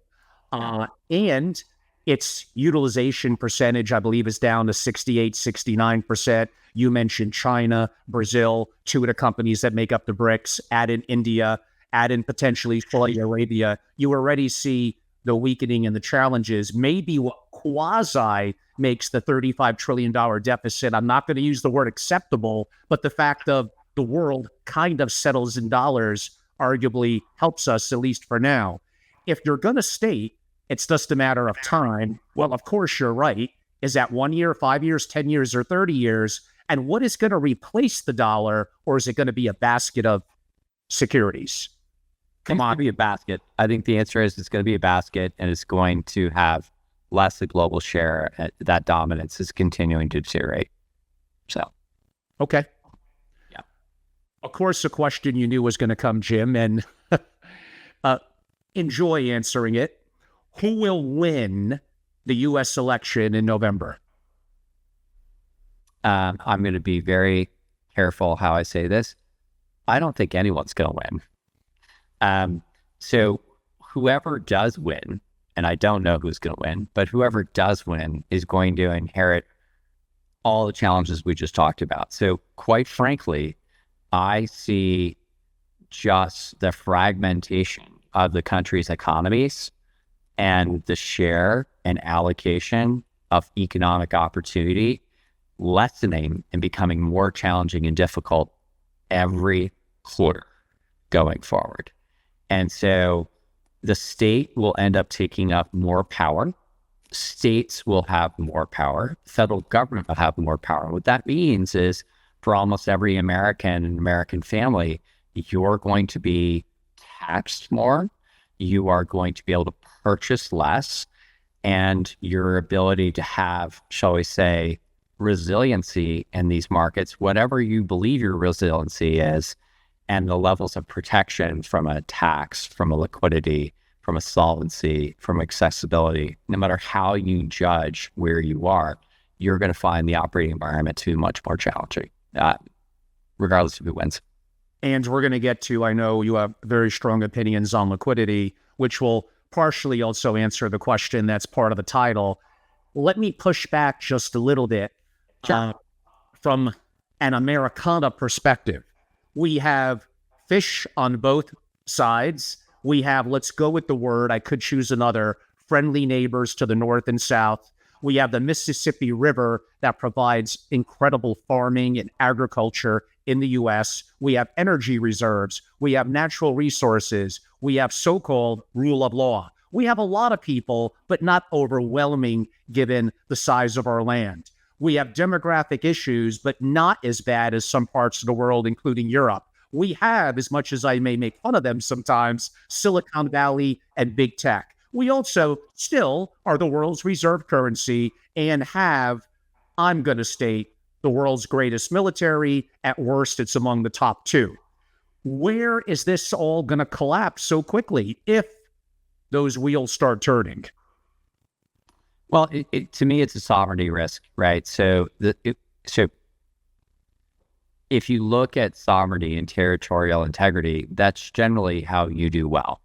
And its utilization percentage, I believe, is down to 68, 69%. You mentioned China, Brazil, two of the companies that make up the BRICS, add in India, add in potentially Saudi Arabia. You already see the weakening and the challenges may be what quasi makes the $35 trillion deficit. I'm not going to use the word acceptable, but the fact of the world kind of settles in dollars arguably helps us, at least for now. If you're going to state it's just a matter of time, well, of course you're right. Is that 1 year, 5 years, 10 years, or 30 years? And what is going to replace the dollar, or is it going to be a basket of securities? Come on. It's going to be a basket. I think the answer is it's going to be a basket, and it's going to have less a global share. That dominance is continuing to deteriorate. So, okay. Yeah. Of course, a question you knew was going to come, Jim, and enjoy answering it. Who will win the U.S. election in November? I'm going to be very careful how I say this. I don't think anyone's going to win. So whoever does win, and I don't know who's going to win, but whoever does win is going to inherit all the challenges we just talked about. So quite frankly, I see just the fragmentation of the country's economies and the share and allocation of economic opportunity lessening and becoming more challenging and difficult every quarter going forward. And so the state will end up taking up more power. States will have more power. Federal government will have more power. What that means is for almost every American and American family, you're going to be taxed more. You are going to be able to purchase less, and your ability to have, shall we say, resiliency in these markets, whatever you believe your resiliency is, and the levels of protection from a tax, from a liquidity, from a solvency, from accessibility, no matter how you judge where you are, you're going to find the operating environment to be much more challenging, regardless of who wins. And we're going to get to, I know you have very strong opinions on liquidity, which will partially also answer the question that's part of the title. Let me push back just a little bit from an Americana perspective. We have fish on both sides. We have, let's go with the word, I could choose another, friendly neighbors to the north and south. We have the Mississippi River that provides incredible farming and agriculture in the U.S. We have energy reserves. We have natural resources. We have so-called rule of law. We have a lot of people, but not overwhelming given the size of our land. We have demographic issues, but not as bad as some parts of the world, including Europe. We have, as much as I may make fun of them sometimes, Silicon Valley and big tech. We also still are the world's reserve currency and have, I'm going to state, the world's greatest military. At worst, it's among the top two. Where is this all going to collapse so quickly if those wheels start turning? Well, to me, it's a sovereignty risk, right? So if you look at sovereignty and territorial integrity, that's generally how you do well.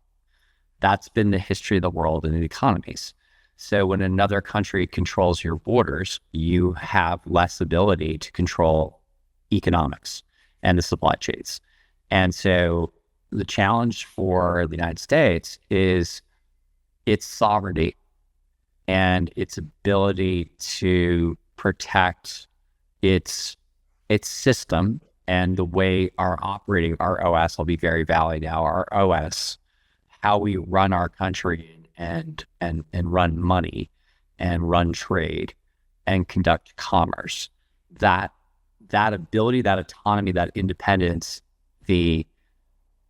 That's been the history of the world and the economies. So when another country controls your borders, you have less ability to control economics and the supply chains. And so the challenge for the United States is its sovereignty and its ability to protect its system and the way our operating, our OS, I'll be very valid now, our OS, how we run our country and run money and run trade and conduct commerce. That ability, that autonomy, that independence, the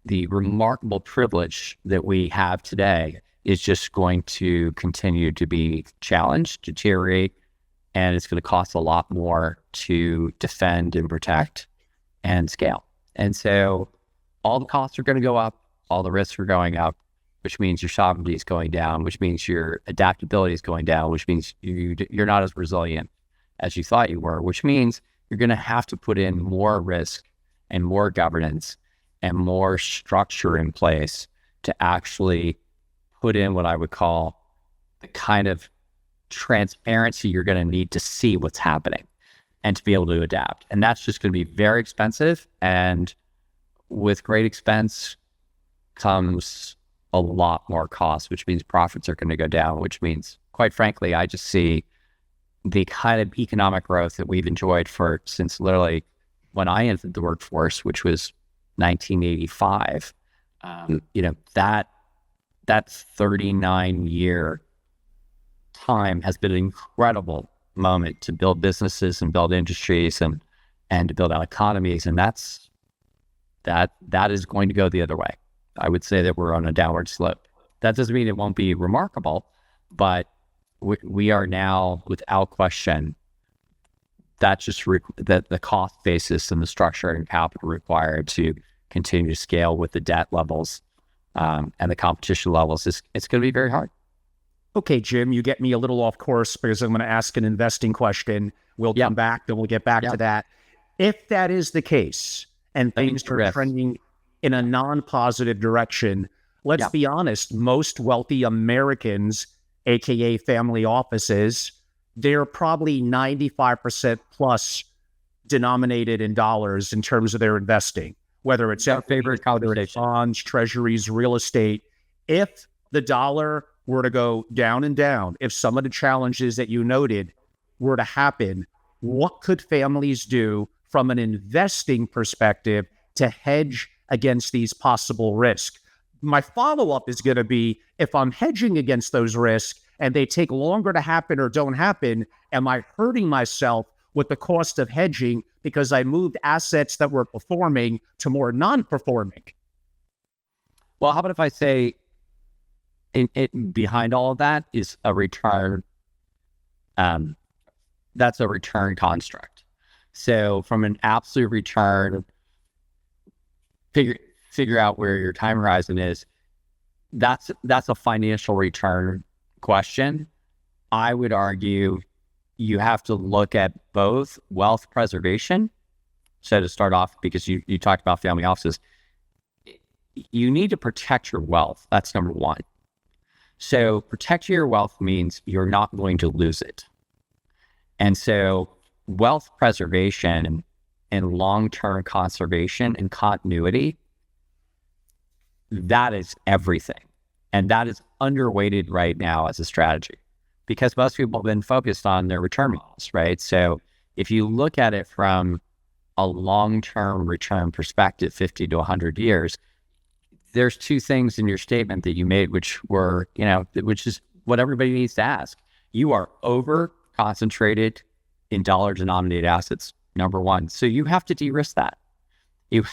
remarkable privilege that we have today is just going to continue to be challenged, deteriorate, and it's going to cost a lot more to defend and protect and scale. And so all the costs are going to go up, all the risks are going up, which means your sovereignty is going down, which means your adaptability is going down, which means you're not as resilient as you thought you were, which means you're going to have to put in more risk and more governance and more structure in place to actually put in what I would call the kind of transparency you're going to need to see what's happening and to be able to adapt. And that's just going to be very expensive. And with great expense comes a lot more cost, which means profits are going to go down, which means, quite frankly, I just see the kind of economic growth that we've enjoyed since literally when I entered the workforce, which was 1985. That 39-year time has been an incredible moment to build businesses and build industries and to build out economies. And that is going to go the other way. I would say that we're on a downward slope. That doesn't mean it won't be remarkable, but we are now, without question, that's just that the cost basis and the structure and capital required to continue to scale with the debt levels and the competition levels it's going to be very hard. Okay, Jim, you get me a little off course because I'm going to ask an investing question. We'll come back, then we'll get back to that. If that is the case and things are trending in a non-positive direction, let's be honest, most wealthy Americans, aka family offices, they're probably 95% plus denominated in dollars in terms of their investing, whether it's our favorite conversation, bonds, treasuries, real estate. If the dollar were to go down and down, if some of the challenges that you noted were to happen, what could families do from an investing perspective to hedge against these possible risks? My follow-up is going to be, if I'm hedging against those risks and they take longer to happen or don't happen, am I hurting myself with the cost of hedging because I moved assets that were performing to more non-performing? Well, how about if I say behind all of that is a return? That's a return construct. So from an absolute return, figure out where your time horizon is. That's a financial return question. I would argue you have to look at both wealth preservation. So to start off, because you talked about family offices, you need to protect your wealth. That's number one. So protecting your wealth means you're not going to lose it. And so wealth preservation and long-term conservation and continuity, that is everything. And that is underweighted right now as a strategy because most people have been focused on their return models, right? So if you look at it from a long-term return perspective, 50 to 100 years, there's two things in your statement that you made, which is what everybody needs to ask. You are over concentrated in dollar-denominated assets, number one. So you have to de-risk that. You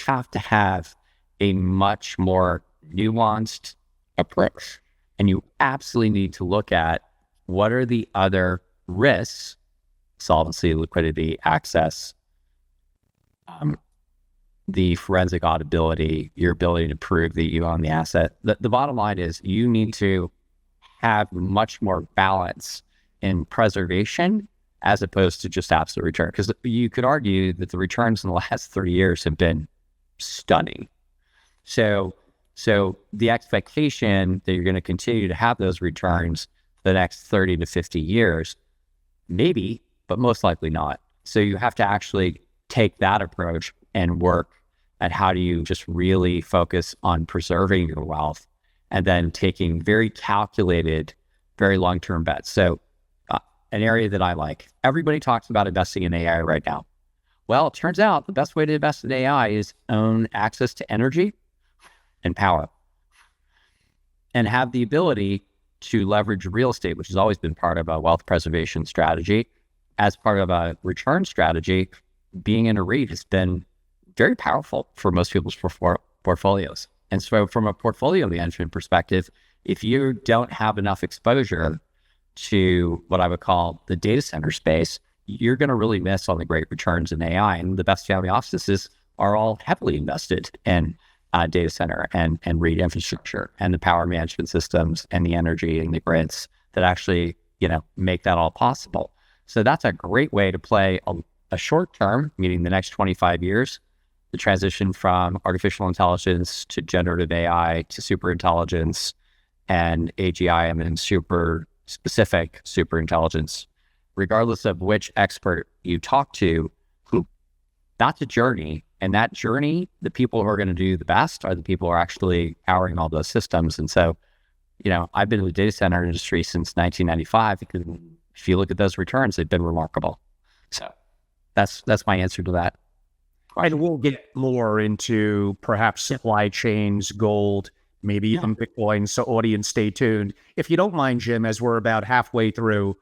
have to have a much more nuanced approach. And you absolutely need to look at what are the other risks, solvency, liquidity, access, the forensic auditability, your ability to prove that you own the asset. The bottom line is you need to have much more balance in preservation as opposed to just absolute return. Because you could argue that the returns in the last 30 years have been stunning. So the expectation that you're going to continue to have those returns for the next 30 to 50 years, maybe, but most likely not. So you have to actually take that approach and work at how do you just really focus on preserving your wealth and then taking very calculated, very long-term bets. So an area that I like, everybody talks about investing in AI right now. Well, it turns out the best way to invest in AI is own access to energy and power and have the ability to leverage real estate, which has always been part of a wealth preservation strategy. As part of a return strategy, being in a REIT has been very powerful for most people's portfolios. And so from a portfolio management perspective, if you don't have enough exposure to what I would call the data center space, you're going to really miss on the great returns in AI. And the best family offices are all heavily invested in data center and REIT infrastructure and the power management systems and the energy and the grids that actually, make that all possible. So that's a great way to play a short term, meaning the next 25 years, the transition from artificial intelligence to generative AI to super intelligence and AGI and then super specific super intelligence. Regardless of which expert you talk to, that's a journey And that journey, the people who are going to do the best are the people who are actually powering all those systems. And so, I've been in the data center industry since 1995. If you look at those returns, they've been remarkable. So that's my answer to that. And we'll get more into perhaps supply chains, gold, maybe even Bitcoin. So audience, stay tuned. If you don't mind, Jim, as we're about halfway through,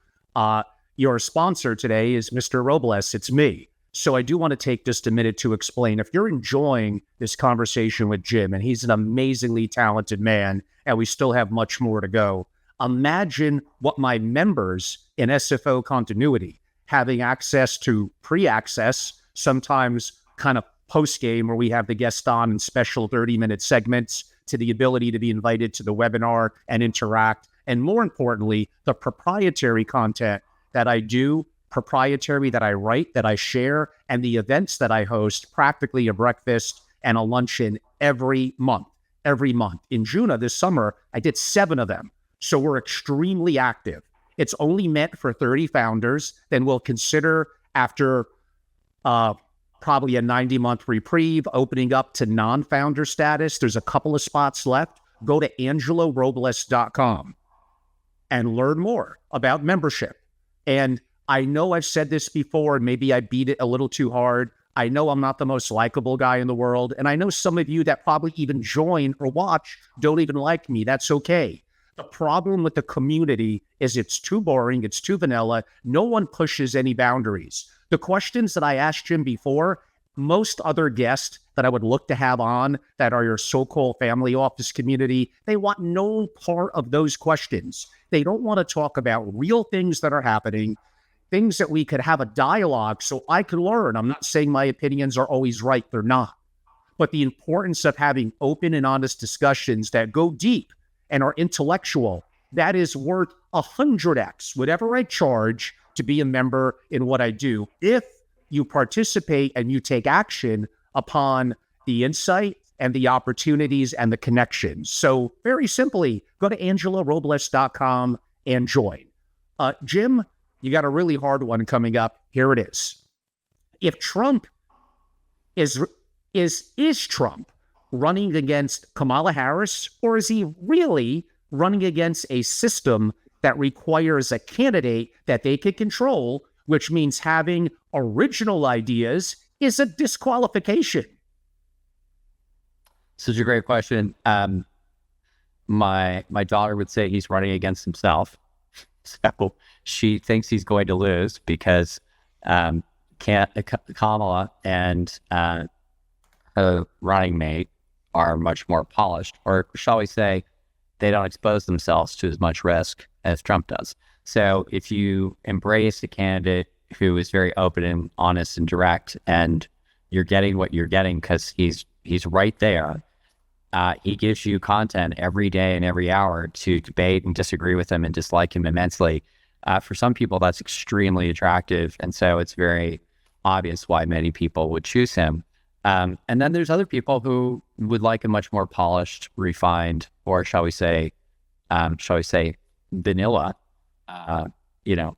your sponsor today is Mr. Robles. It's me. So I do want to take just a minute to explain. If you're enjoying this conversation with Jim, and he's an amazingly talented man, and we still have much more to go, imagine what my members in SFO Continuity, having access to pre-access, sometimes kind of post-game where we have the guest on in special 30-minute segments, to the ability to be invited to the webinar and interact, and more importantly, the proprietary content that I do, proprietary that I write, that I share, and the events that I host, practically a breakfast and a luncheon every month. In June of this summer, I did 7 of them. So we're extremely active. It's only meant for 30 founders. Then we'll consider, after probably a 90-month reprieve, opening up to non-founder status. There's a couple of spots left. Go to angelorobles.com and learn more about membership. And I know I've said this before, and maybe I beat it a little too hard. I know I'm not the most likable guy in the world. And I know some of you that probably even join or watch don't even like me. That's okay. The problem with the community is it's too boring. It's too vanilla. No one pushes any boundaries. The questions that I asked Jim before, most other guests that I would look to have on that are your so-called family office community, they want no part of those questions. They don't want to talk about real things that are happening, things that we could have a dialogue so I could learn. I'm not saying my opinions are always right. They're not. But the importance of having open and honest discussions that go deep and are intellectual, that is worth 100x whatever I charge to be a member in what I do, if you participate and you take action upon the insight and the opportunities and the connections. So very simply, go to angelorobles.com and join. Jim, you got a really hard one coming up. Here it is. If Trump is Trump running against Kamala Harris, or is he really running against a system that requires a candidate that they can control, which means having original ideas is a disqualification? Such a great question. My daughter would say he's running against himself. So she thinks he's going to lose because Kamala and her running mate are much more polished, or shall we say, they don't expose themselves to as much risk as Trump does. So if you embrace a candidate who is very open and honest and direct, and you're getting what you're getting because he's right there, he gives you content every day and every hour to debate and disagree with him and dislike him immensely. For some people, that's extremely attractive. And so it's very obvious why many people would choose him. And then there's other people who would like a much more polished, refined, or shall we say, vanilla,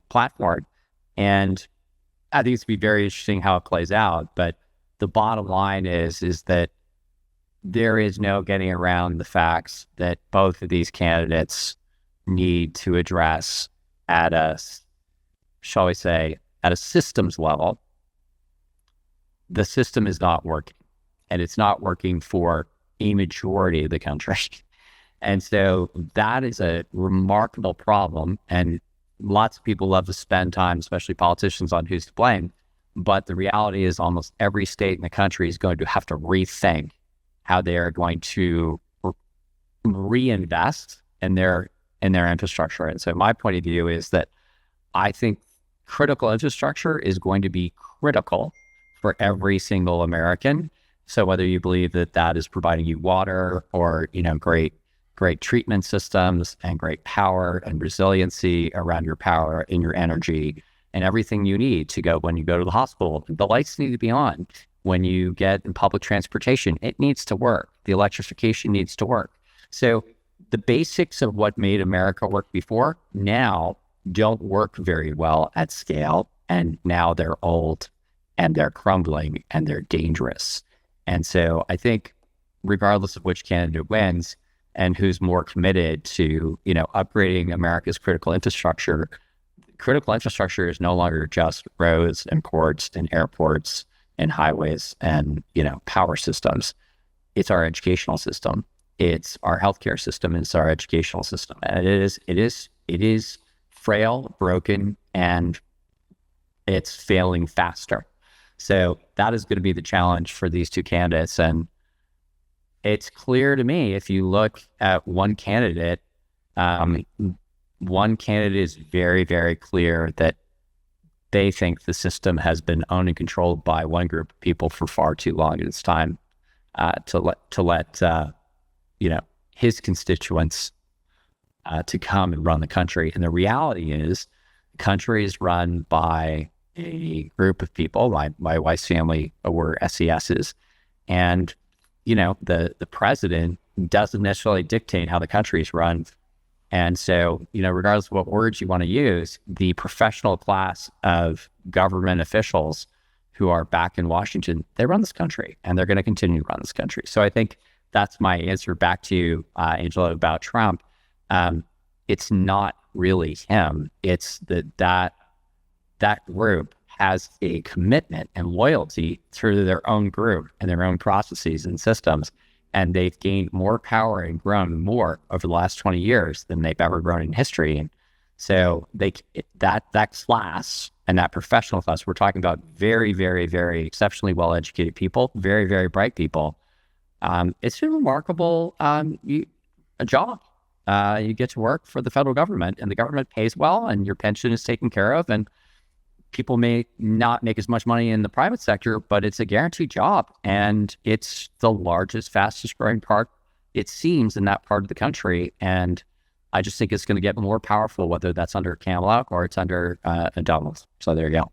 platform. And I think it's be very interesting how it plays out. But the bottom line is that there is no getting around the facts that both of these candidates need to address at a, shall we say, at a systems level. The system is not working, and it's not working for a majority of the country. And so that is a remarkable problem. And lots of people love to spend time, especially politicians, on who's to blame. But the reality is almost every state in the country is going to have to rethink how they are going to reinvest in their infrastructure. And so my point of view is that I think critical infrastructure is going to be critical for every single American. So whether you believe that that is providing you water or, great treatment systems and great power and resiliency around your power and your energy and everything you need to go when you go to the hospital, the lights need to be on. When you get in public transportation, it needs to work. The electrification needs to work. So the basics of what made America work before now don't work very well at scale. And now they're old and they're crumbling and they're dangerous. And so I think regardless of which candidate wins and who's more committed to, upgrading America's critical infrastructure is no longer just roads and ports and airports and highways and, power systems. It's our educational system. It's our healthcare system. It's our educational system. And it is frail, broken, and it's failing faster. So that is going to be the challenge for these two candidates. And it's clear to me, if you look at one candidate is very, very clear that they think the system has been owned and controlled by one group of people for far too long. And it's time to let his constituents to come and run the country. And the reality is, the country is run by a group of people. My wife's family were SESs, and the president doesn't necessarily dictate how the country is run. And so, regardless of what words you want to use, the professional class of government officials who are back in Washington, they run this country, and they're going to continue to run this country. So I think that's my answer back to you, Angela, about Trump. It's not really him. It's that group has a commitment and loyalty through their own group and their own processes and systems. And they've gained more power and grown more over the last 20 years than they've ever grown in history. And so that class and that professional class, we're talking about very, very, very exceptionally well-educated people, very, very bright people. It's a remarkable a job. You get to work for the federal government, and the government pays well, and your pension is taken care of, and people may not make as much money in the private sector, but it's a guaranteed job, and it's the largest, fastest growing part, it seems, in that part of the country. And I just think it's going to get more powerful, whether that's under Kamala or it's under Donald. So there you go.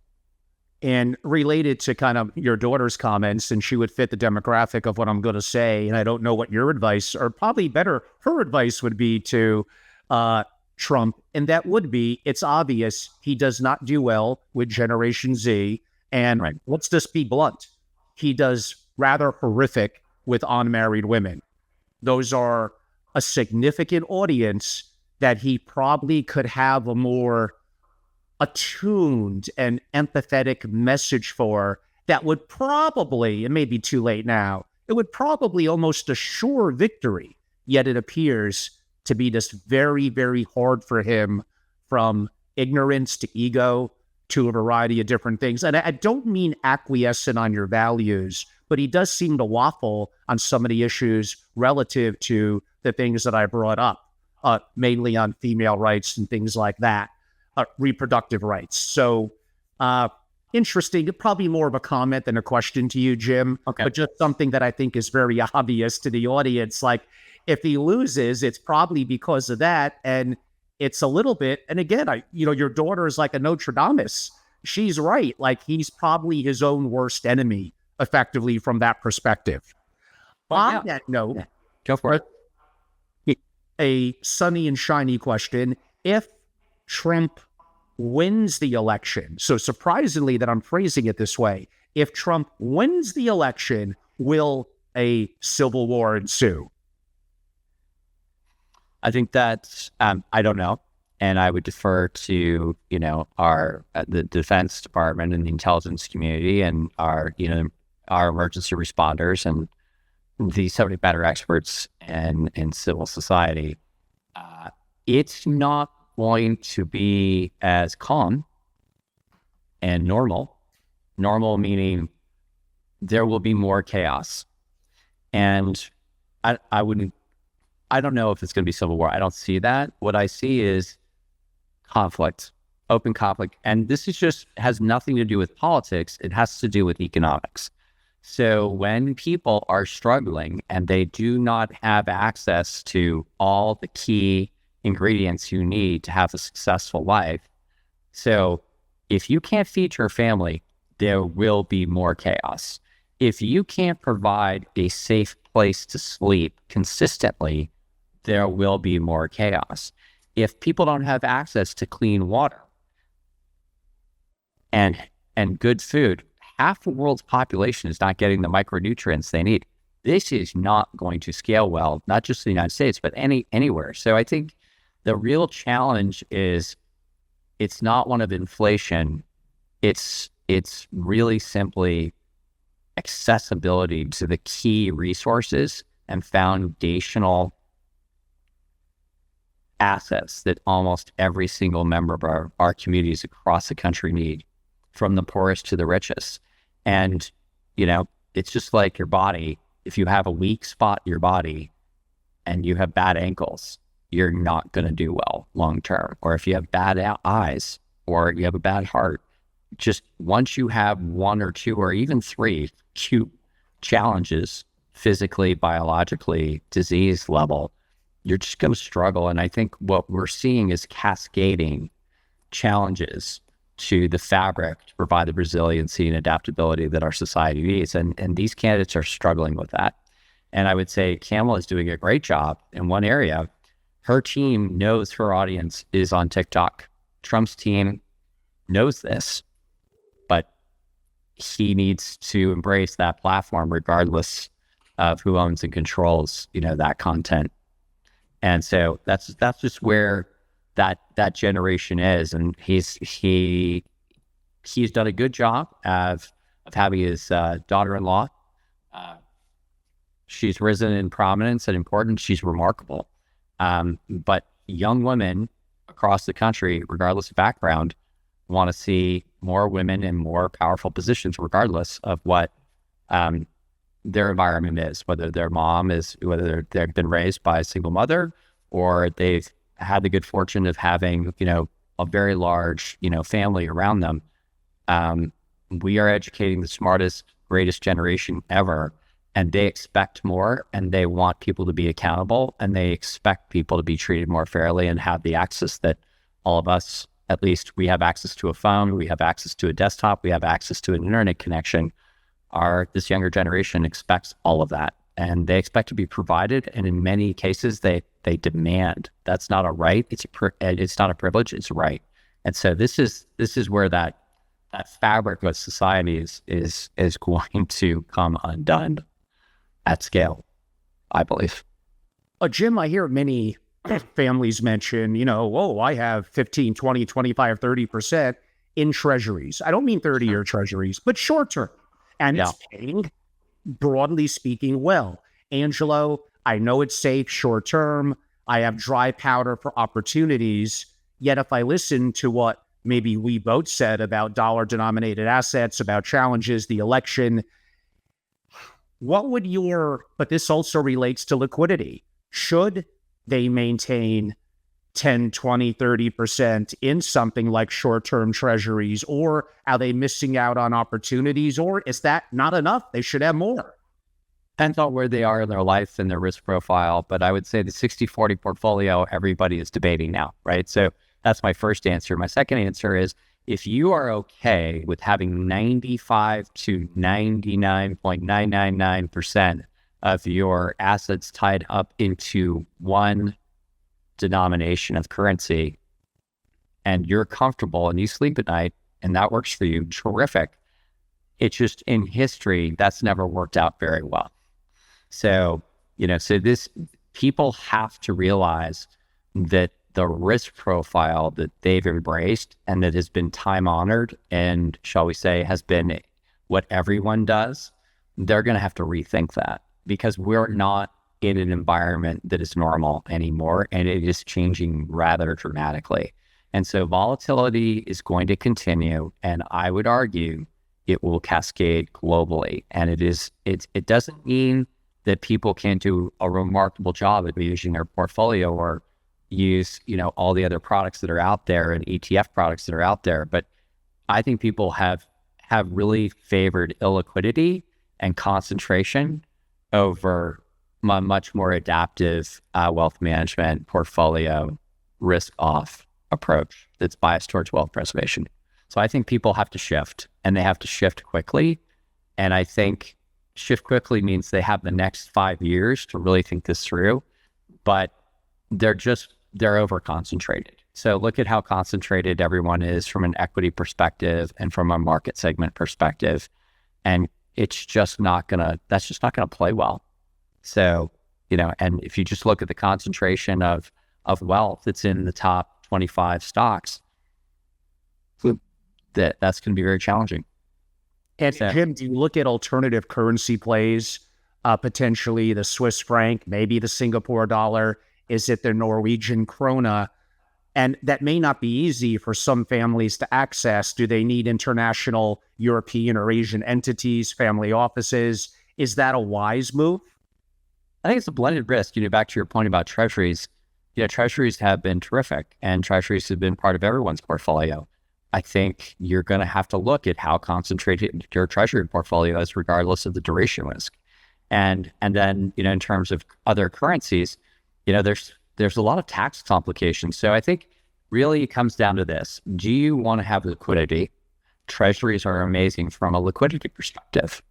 And related to kind of your daughter's comments, and she would fit the demographic of what I'm going to say, and I don't know what your advice, or probably better, her advice would be to Trump, and that would be, it's obvious he does not do well with Generation Z, and right. Let's just be blunt, he does rather horrific with unmarried women. Those are a significant audience that he probably could have a more attuned and empathetic message for, that would probably, it may be too late now, it would probably almost assure victory, yet it appears to be just very, very hard for him, from ignorance to ego to a variety of different things. And I don't mean acquiescent on your values, but he does seem to waffle on some of the issues relative to the things that I brought up, mainly on female rights and things like that, reproductive rights. So interesting, probably more of a comment than a question to you, Jim, okay. But just something that I think is very obvious to the audience. Like, if he loses, it's probably because of that. And it's a little bit, and again, your daughter is like a Nostradamus. She's right. Like, he's probably his own worst enemy, effectively, from that perspective. On that note, go for it. A sunny and shiny question. If Trump wins the election, so surprisingly that I'm phrasing it this way, if Trump wins the election, will a civil war ensue? I think that's, I don't know. And I would defer to, the Defense Department and the intelligence community and our emergency responders and the subject matter experts in civil society. It's not going to be as calm and normal. Normal meaning there will be more chaos. And I don't know if it's going to be civil war. I don't see that. What I see is conflict, open conflict. And this has nothing to do with politics. It has to do with economics. So when people are struggling and they do not have access to all the key ingredients you need to have a successful life. So if you can't feed your family, there will be more chaos. If you can't provide a safe place to sleep consistently, there will be more chaos. If people don't have access to clean water and good food, half the world's population is not getting the micronutrients they need. This is not going to scale well, not just in the United States, but anywhere. So I think the real challenge is it's not one of inflation. It's really simply accessibility to the key resources and foundational assets that almost every single member of our communities across the country need, from the poorest to the richest. And, it's just like your body. If you have a weak spot in your body and you have bad ankles, you're not going to do well long term. Or if you have bad eyes or you have a bad heart, just once you have one or two or even three acute challenges, physically, biologically, disease level, you're just going to struggle. And I think what we're seeing is cascading challenges to the fabric to provide the resiliency and adaptability that our society needs. And these candidates are struggling with that. And I would say Kamala is doing a great job in one area. Her team knows her audience is on TikTok. Trump's team knows this, but he needs to embrace that platform regardless of who owns and controls, that content. And so that's just where that generation is. And he's done a good job of having his daughter-in-law. She's risen in prominence and importance. She's remarkable. But young women across the country, regardless of background, want to see more women in more powerful positions, regardless of what their environment is, whether their mom is, whether they've been raised by a single mother, or they've had the good fortune of having, a very large, family around them. We are educating the smartest, greatest generation ever, and they expect more, and they want people to be accountable, and they expect people to be treated more fairly and have the access that all of us, at least we have access to a phone, we have access to a desktop, we have access to an internet connection. This younger generation expects all of that, and they expect to be provided. And in many cases, they demand. That's not a right. It's not a privilege. It's a right. And so this is where that fabric of society is going to come undone at scale, I believe. Jim, I hear many families mention, I have 15, 20, 25, 30% in treasuries. I don't mean 30-year treasuries, but short term. And it's paying, broadly speaking, well. Angelo, I know it's safe short term. I have dry powder for opportunities. Yet if I listen to what maybe we both said about dollar-denominated assets, about challenges, the election, but this also relates to liquidity. Should they maintain 10, 20, 30% in something like short-term treasuries, or are they missing out on opportunities, or is that not enough? They should have more. Depends on where they are in their life and their risk profile. But I would say the 60-40 portfolio, everybody is debating now, right? So that's my first answer. My second answer is, if you are okay with having 95 to 99.999% of your assets tied up into one denomination of currency, and you're comfortable and you sleep at night and that works for you, terrific. It's just in history, that's never worked out very well. So, people have to realize that the risk profile that they've embraced and that has been time honored and, shall we say, has been what everyone does, they're going to have to rethink that, because we're not in an environment that is normal anymore, and it is changing rather dramatically. And so volatility is going to continue, and I would argue it will cascade globally. And it doesn't mean that people can't do a remarkable job at managing their portfolio or use, all the other products that are out there and ETF products that are out there. But I think people have really favored illiquidity and concentration over a much more adaptive wealth management portfolio risk off approach that's biased towards wealth preservation. So I think people have to shift, and they have to shift quickly. And I think shift quickly means they have the next 5 years to really think this through, but they're over concentrated. So look at how concentrated everyone is from an equity perspective and from a market segment perspective. and that's just not gonna play well. So, and if you just look at the concentration of wealth that's in the top 25 stocks, that's going to be very challenging. And Jim, do you look at alternative currency plays, potentially the Swiss franc, maybe the Singapore dollar? Is it the Norwegian krona? And that may not be easy for some families to access. Do they need international European or Asian entities, family offices? Is that a wise move? I think it's a blended risk. Back to your point about treasuries, treasuries have been terrific, and treasuries have been part of everyone's portfolio. I think you're going to have to look at how concentrated your treasury portfolio is, regardless of the duration risk. And then, in terms of other currencies, there's a lot of tax complications. So I think really it comes down to this. Do you want to have liquidity? Treasuries are amazing from a liquidity perspective.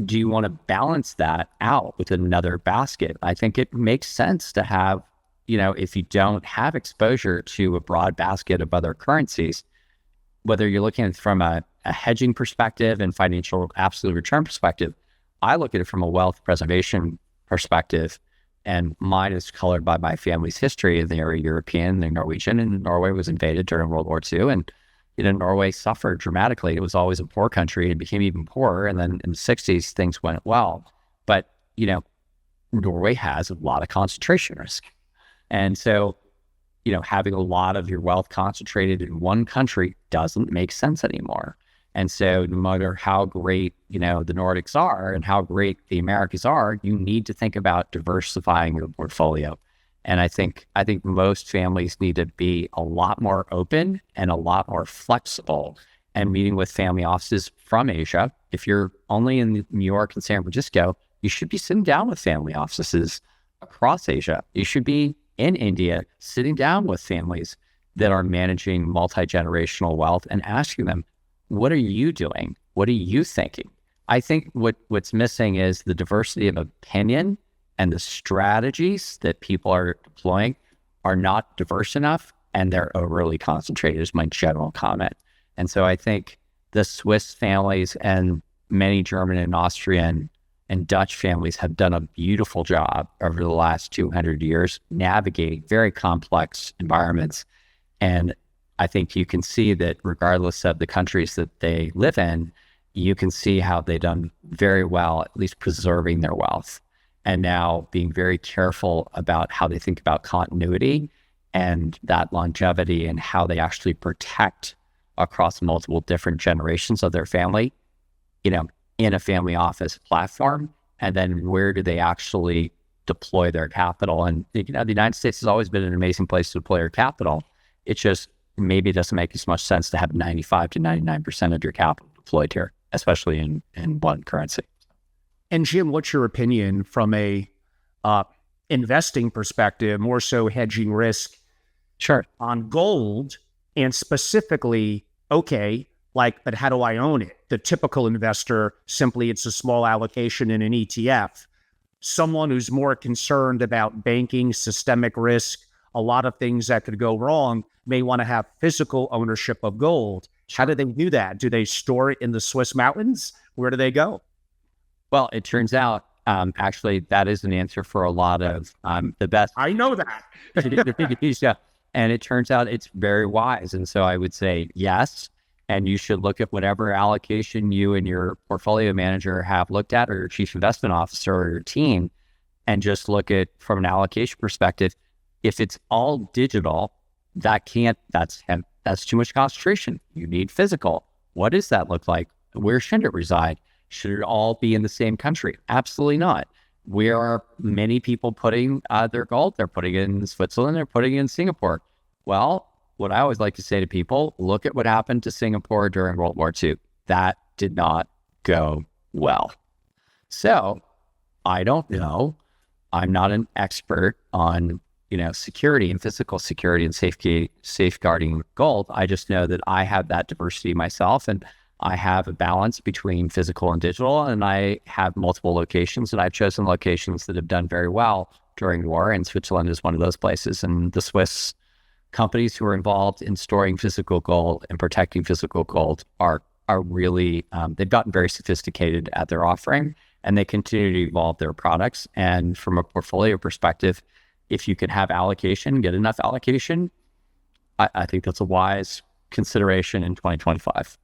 Do you want to balance that out with another basket? I think it makes sense to have, if you don't have exposure to a broad basket of other currencies, whether you're looking at it from a hedging perspective and financial absolute return perspective, I look at it from a wealth preservation perspective, and mine is colored by my family's history. They are European, they're Norwegian, and Norway was invaded during World War II. And Norway suffered dramatically. It was always a poor country. It became even poorer. And then in the 60s, things went well. But, Norway has a lot of concentration risk. And so, having a lot of your wealth concentrated in one country doesn't make sense anymore. And so no matter how great, the Nordics are and how great the Americas are, you need to think about diversifying your portfolio. And I think most families need to be a lot more open and a lot more flexible, and meeting with family offices from Asia. If you're only in New York and San Francisco, you should be sitting down with family offices across Asia. You should be in India, sitting down with families that are managing multi-generational wealth and asking them, what are you doing? What are you thinking? I think what's missing is the diversity of opinion, and the strategies that people are deploying are not diverse enough, and they're overly concentrated, is my general comment. And so I think the Swiss families and many German and Austrian and Dutch families have done a beautiful job over the last 200 years navigating very complex environments. And I think you can see that regardless of the countries that they live in, you can see how they've done very well, at least preserving their wealth. And now being very careful about how they think about continuity and that longevity, and how they actually protect across multiple different generations of their family, in a family office platform. And then where do they actually deploy their capital? And the United States has always been an amazing place to deploy your capital. It just maybe doesn't make as much sense to have 95 to 99% of your capital deployed here, especially in one currency. And Jim, what's your opinion from a investing perspective, more so hedging risk? Sure. On gold, and specifically, but how do I own it? The typical investor, simply it's a small allocation in an ETF. Someone who's more concerned about banking, systemic risk, a lot of things that could go wrong, may want to have physical ownership of gold. How do they do that? Do they store it in the Swiss mountains? Where do they go? Well, it turns out, actually, that is an answer for a lot of the best. I know that. Yeah. And it turns out it's very wise. And so I would say yes. And you should look at whatever allocation you and your portfolio manager have looked at, or your chief investment officer or your team, and just look at from an allocation perspective. If it's all digital, that's too much concentration. You need physical. What does that look like? Where should it reside? Should it all be in the same country? Absolutely not. Where are many people putting their gold? They're putting it in Switzerland, they're putting it in Singapore. Well, what I always like to say to people, look at what happened to Singapore during World War II. That did not go well. So I don't know. I'm not an expert on, security and physical security and safeguarding gold. I just know that I have that diversity myself, and I have a balance between physical and digital, and I have multiple locations, and I've chosen locations that have done very well during war, and Switzerland is one of those places. And the Swiss companies who are involved in storing physical gold and protecting physical gold are are really, they've gotten very sophisticated at their offering, and they continue to evolve their products. And from a portfolio perspective, if you can have allocation, get enough allocation, I think that's a wise consideration in 2025.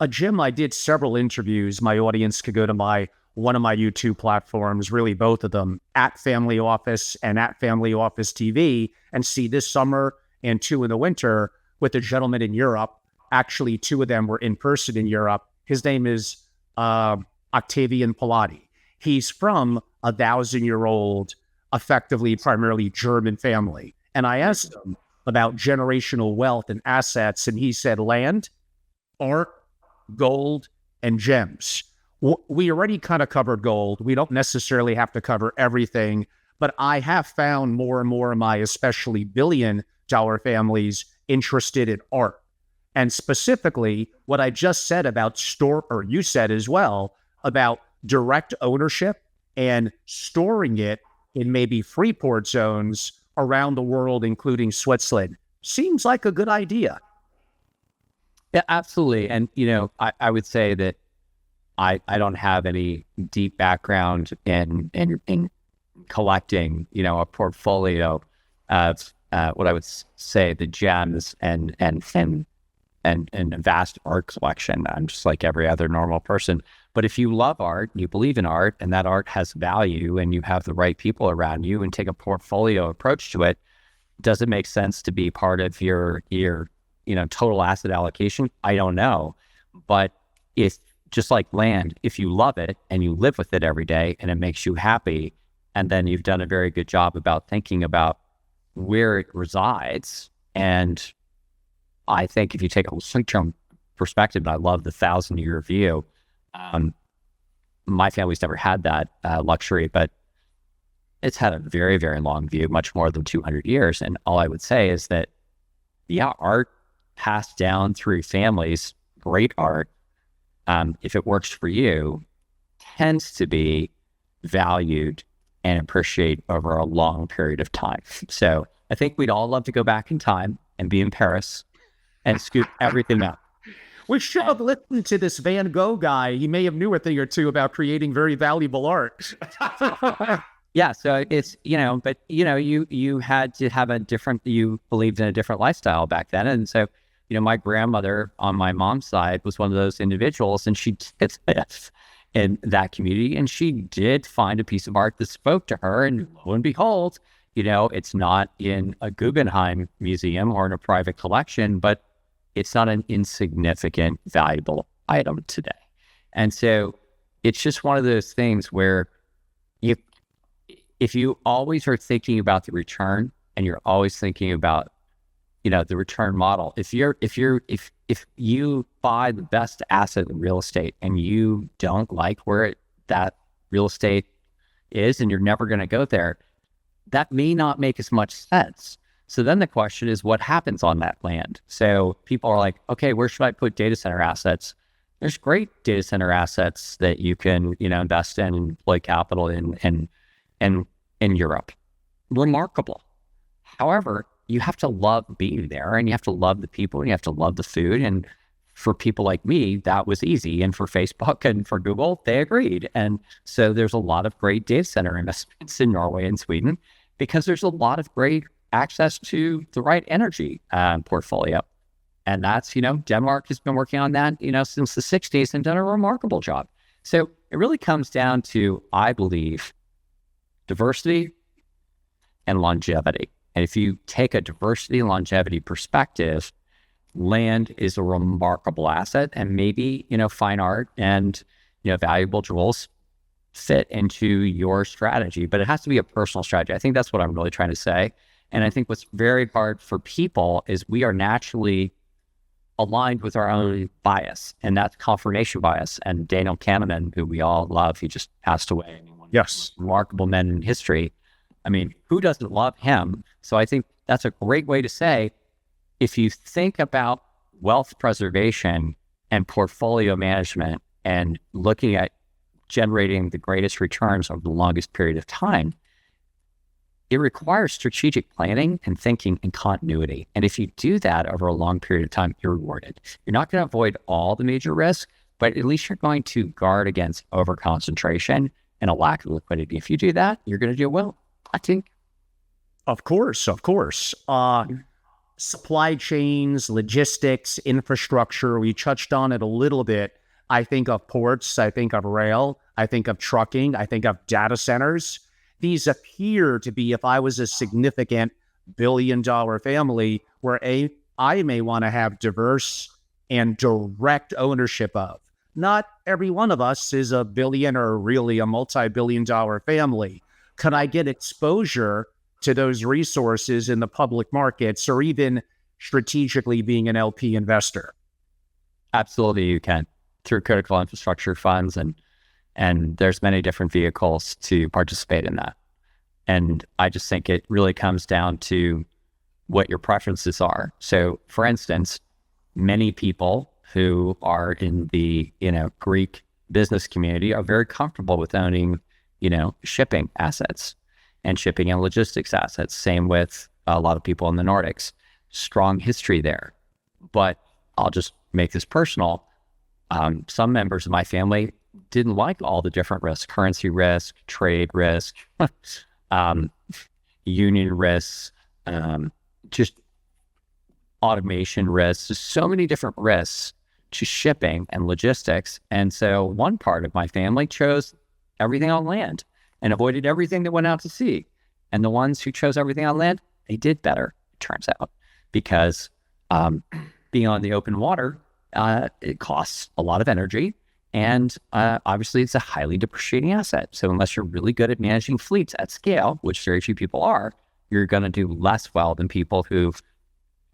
Jim, I did several interviews. My audience could go to one of my YouTube platforms, really both of them, at Family Office and at Family Office TV, and see this summer and 2 in the winter with a gentleman in Europe. Actually, 2 of them were in person in Europe. His name is Octavian Pilati. He's from a 1,000-year-old, effectively primarily German family. And I asked him about generational wealth and assets, and he said land, art, gold, and gems. We already kind of covered gold. We don't necessarily have to cover everything, but I have found more and more of my especially billion-dollar families interested in art. And specifically, what I just said about or you said as well, about direct ownership and storing it in maybe free port zones around the world, including Switzerland, seems like a good idea. Yeah, absolutely. And, I would say that I don't have any deep background in collecting, a portfolio of what I would say the gems and a vast art collection. I'm just like every other normal person. But if you love art, you believe in art, and that art has value, and you have the right people around you, and take a portfolio approach to it, does it make sense to be part of your total asset allocation? I don't know. But if, just like land, if you love it and you live with it every day and it makes you happy, and then you've done a very good job about thinking about where it resides. And I think if you take a long-term perspective, and I love the 1,000-year view, my family's never had that luxury, but it's had a very, very long view, much more than 200 years. And all I would say is that, yeah, art passed down through families, great art, if it works for you, tends to be valued and appreciated over a long period of time. So I think we'd all love to go back in time and be in Paris and scoop everything up. We should have listened to this Van Gogh guy. He may have knew a thing or two about creating very valuable art. Yeah, so it's, but you had to have you believed in a different lifestyle back then. And so, my grandmother on my mom's side was one of those individuals, and she did live in that community, and she did find a piece of art that spoke to her, and lo and behold, it's not in a Guggenheim museum or in a private collection, but it's not an insignificant, valuable item today. And so it's just one of those things where if you always are thinking about the return, and you're always thinking about, the return model, if you buy the best asset in real estate and you don't like where that real estate is, and you're never going to go there, that may not make as much sense. So then the question is, what happens on that land? So people are like, okay, where should I put data center assets? There's great data center assets that you can, invest in and deploy capital in Europe. Remarkable. However, you have to love being there, and you have to love the people, and you have to love the food. And for people like me, that was easy. And for Facebook and for Google, they agreed. And so there's a lot of great data center investments in Norway and Sweden, because there's a lot of great access to the right energy portfolio. And that's, Denmark has been working on that, since the 60s and done a remarkable job. So it really comes down to, I believe, diversity and longevity. And if you take a diversity and longevity perspective, land is a remarkable asset, and maybe, fine art and, valuable jewels fit into your strategy, but it has to be a personal strategy. I think that's what I'm really trying to say. And I think what's very hard for people is we are naturally aligned with our own bias, and that's confirmation bias. And Daniel Kahneman, who we all love, he just passed away. Yes. Remarkable men in history. I mean, who doesn't love him? So I think that's a great way to say, if you think about wealth preservation and portfolio management and looking at generating the greatest returns over the longest period of time, it requires strategic planning and thinking and continuity. And if you do that over a long period of time, you're rewarded. You're not going to avoid all the major risks, but at least you're going to guard against over-concentration and a lack of liquidity. If you do that, you're going to do well, I think. Of course. Supply chains, logistics, infrastructure, we touched on it a little bit. I think of ports, I think of rail, I think of trucking, I think of data centers. These appear to be, if I was a significant billion-dollar family, where I may want to have diverse and direct ownership of. Not every one of us is a billion or really a multi-billion-dollar family. Could I get exposure to those resources in the public markets, or even strategically being an LP investor? Absolutely, you can, through critical infrastructure funds, and there's many different vehicles to participate in that. And I just think it really comes down to what your preferences are. So, for instance, many people who are in the Greek business community are very comfortable with owning shipping assets and shipping and logistics assets. Same with a lot of people in the Nordics. Strong history there. But I'll just make this personal. Some members of my family didn't like all the different risks: currency risk, trade risk, union risks, just automation risks. There's so many different risks to shipping and logistics. And so one part of my family chose everything on land and avoided everything that went out to sea. And the ones who chose everything on land, they did better, it turns out, because being on the open water, it costs a lot of energy. And obviously, it's a highly depreciating asset. So unless you're really good at managing fleets at scale, which very few people are, you're going to do less well than people who've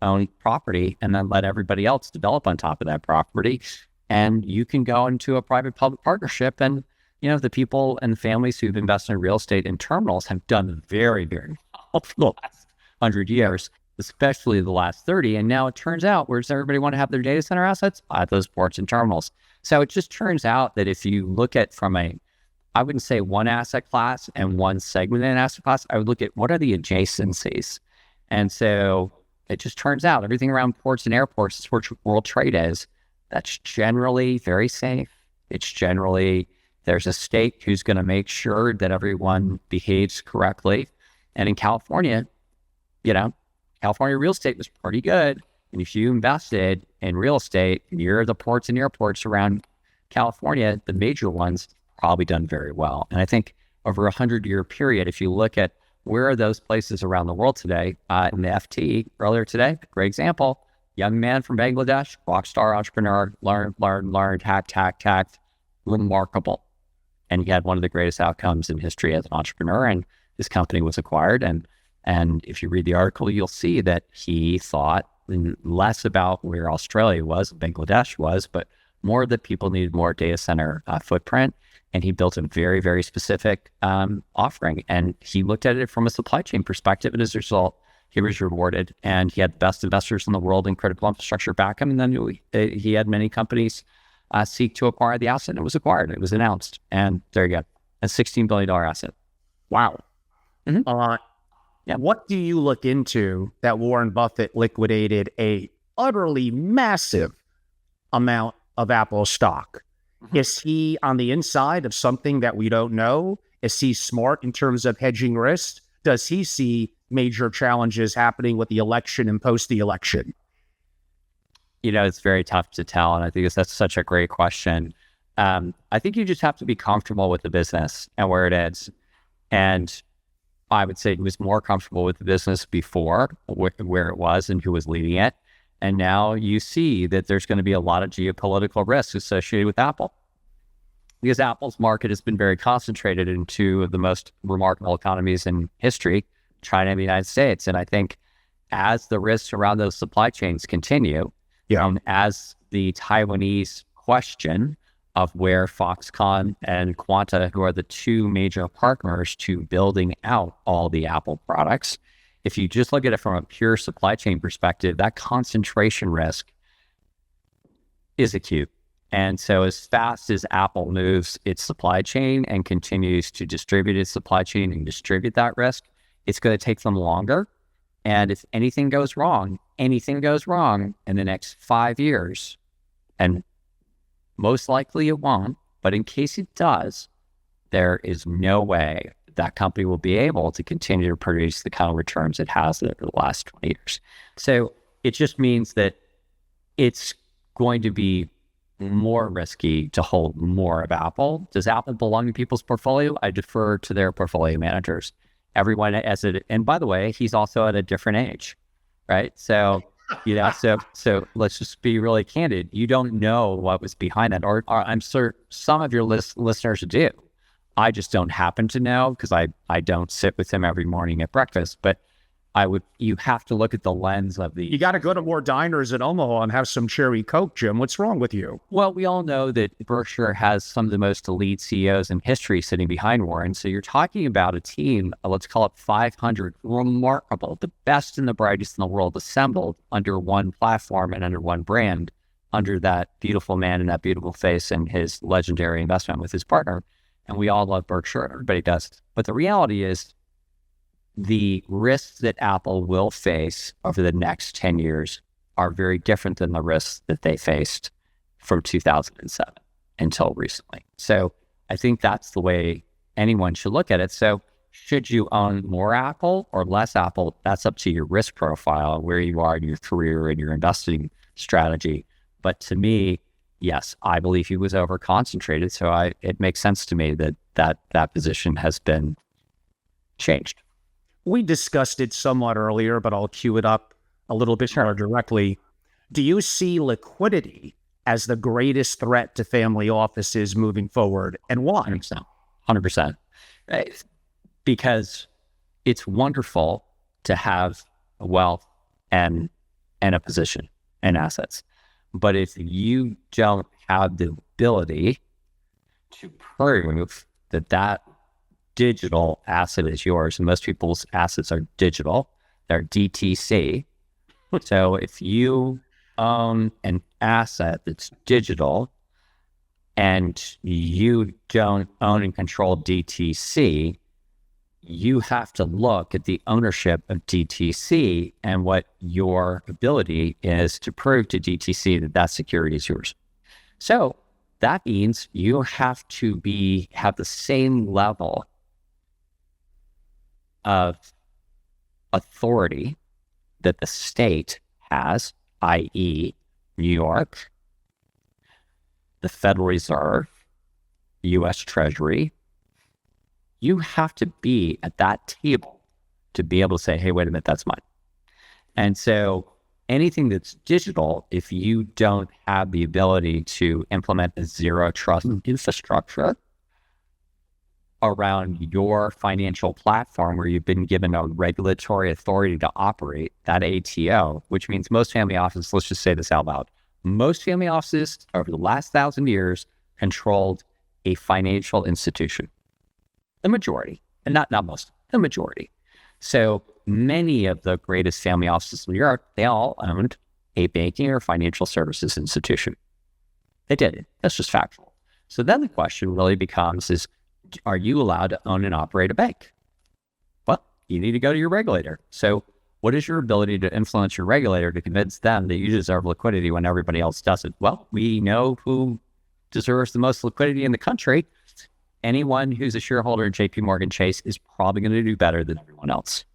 owned property and then let everybody else develop on top of that property. And you can go into a private-public partnership, and the people and the families who've invested in real estate and terminals have done very, very well for the last 100 years, especially the last 30. And now it turns out, where does everybody want to have their data center assets? At those ports and terminals. So it just turns out that if you look at from I wouldn't say one asset class and one segment in an asset class, I would look at what are the adjacencies. And so it just turns out everything around ports and airports is where world trade is. That's generally very safe. It's generally, there's a state who's going to make sure that everyone behaves correctly. And in California, California real estate was pretty good. And if you invested in real estate near the ports and airports around California, the major ones probably done very well. And I think over a 100-year period, if you look at where are those places around the world today, in the FT earlier today, great example, young man from Bangladesh, rock star entrepreneur, learned, hacked, remarkable. And he had one of the greatest outcomes in history as an entrepreneur, and his company was acquired. And if you read the article, you'll see that he thought less about where Australia was, Bangladesh was, but more that people needed more data center footprint. And he built a very, very specific offering. And he looked at it from a supply chain perspective. And as a result, he was rewarded. And he had the best investors in the world in critical infrastructure back him. And then he had many companies seek to acquire the asset. And it was acquired. It was announced. And there you go. A $16 billion asset. Wow. Mm-hmm. Yeah. What do you look into that Warren Buffett liquidated a utterly massive amount of Apple stock? Mm-hmm. Is he on the inside of something that we don't know? Is he smart in terms of hedging risk? Does he see major challenges happening with the election and post the election? It's very tough to tell. And I think that's such a great question. I think you just have to be comfortable with the business and where it is. And I would say he was more comfortable with the business before, where it was and who was leading it. And now you see that there's going to be a lot of geopolitical risks associated with Apple, because Apple's market has been very concentrated in two of the most remarkable economies in history, China and the United States. And I think as the risks around those supply chains continue, as the Taiwanese question of where Foxconn and Quanta, who are the two major partners to building out all the Apple products, if you just look at it from a pure supply chain perspective, that concentration risk is acute. And so as fast as Apple moves its supply chain and continues to distribute its supply chain and distribute that risk, it's going to take them longer. And if anything goes wrong in the next 5 years, and most likely it won't, but in case it does, there is no way that company will be able to continue to produce the kind of returns it has over the last 20 years. So it just means that it's going to be more risky to hold more of Apple. Does Apple belong in people's portfolio? I defer to their portfolio managers. Everyone and by the way, he's also at a different age, right? So, so let's just be really candid. You don't know what was behind that, or I'm sure some of your listeners do. I just don't happen to know because I don't sit with him every morning at breakfast, but you have to look at the lens of You got to go to more diners in Omaha and have some cherry Coke, Jim. What's wrong with you? Well, we all know that Berkshire has some of the most elite CEOs in history sitting behind Warren. So you're talking about a team, let's call it 500, remarkable, the best and the brightest in the world assembled under one platform and under one brand, under that beautiful man and that beautiful face and his legendary investment with his partner. And we all love Berkshire. Everybody does. But the reality is, the risks that Apple will face over the next 10 years are very different than the risks that they faced from 2007 until recently. So I think that's the way anyone should look at it. So should you own more Apple or less Apple? That's up to your risk profile, where you are in your career and your investing strategy. But to me, yes, I believe he was over concentrated. So it makes sense to me that position has been changed. We discussed it somewhat earlier, but I'll cue it up a little bit more directly. Do you see liquidity as the greatest threat to family offices moving forward, and why? 100%. Because it's wonderful to have wealth and a position and assets. But if you don't have the ability to prove that digital asset is yours, and most people's assets are digital, they're DTC. So if you own an asset that's digital and you don't own and control DTC, you have to look at the ownership of DTC and what your ability is to prove to DTC that security is yours. So that means you have to have the same level of authority that the state has, i.e. New York, the Federal Reserve, U.S. Treasury. You have to be at that table to be able to say, hey, wait a minute, that's mine. And so anything that's digital, if you don't have the ability to implement a zero trust infrastructure around your financial platform where you've been given a regulatory authority to operate, that ATO, which means most family offices, let's just say this out loud, most family offices over the last 1,000 years controlled a financial institution. The majority, and not most, the majority. So many of the greatest family offices in New York, they all owned a banking or financial services institution. They did. That's just factual. So then the question really becomes are you allowed to own and operate a bank? Well, you need to go to your regulator. So what is your ability to influence your regulator to convince them that you deserve liquidity when everybody else doesn't? Well, we know who deserves the most liquidity in the country. Anyone who's a shareholder in JP Morgan Chase is probably going to do better than everyone else.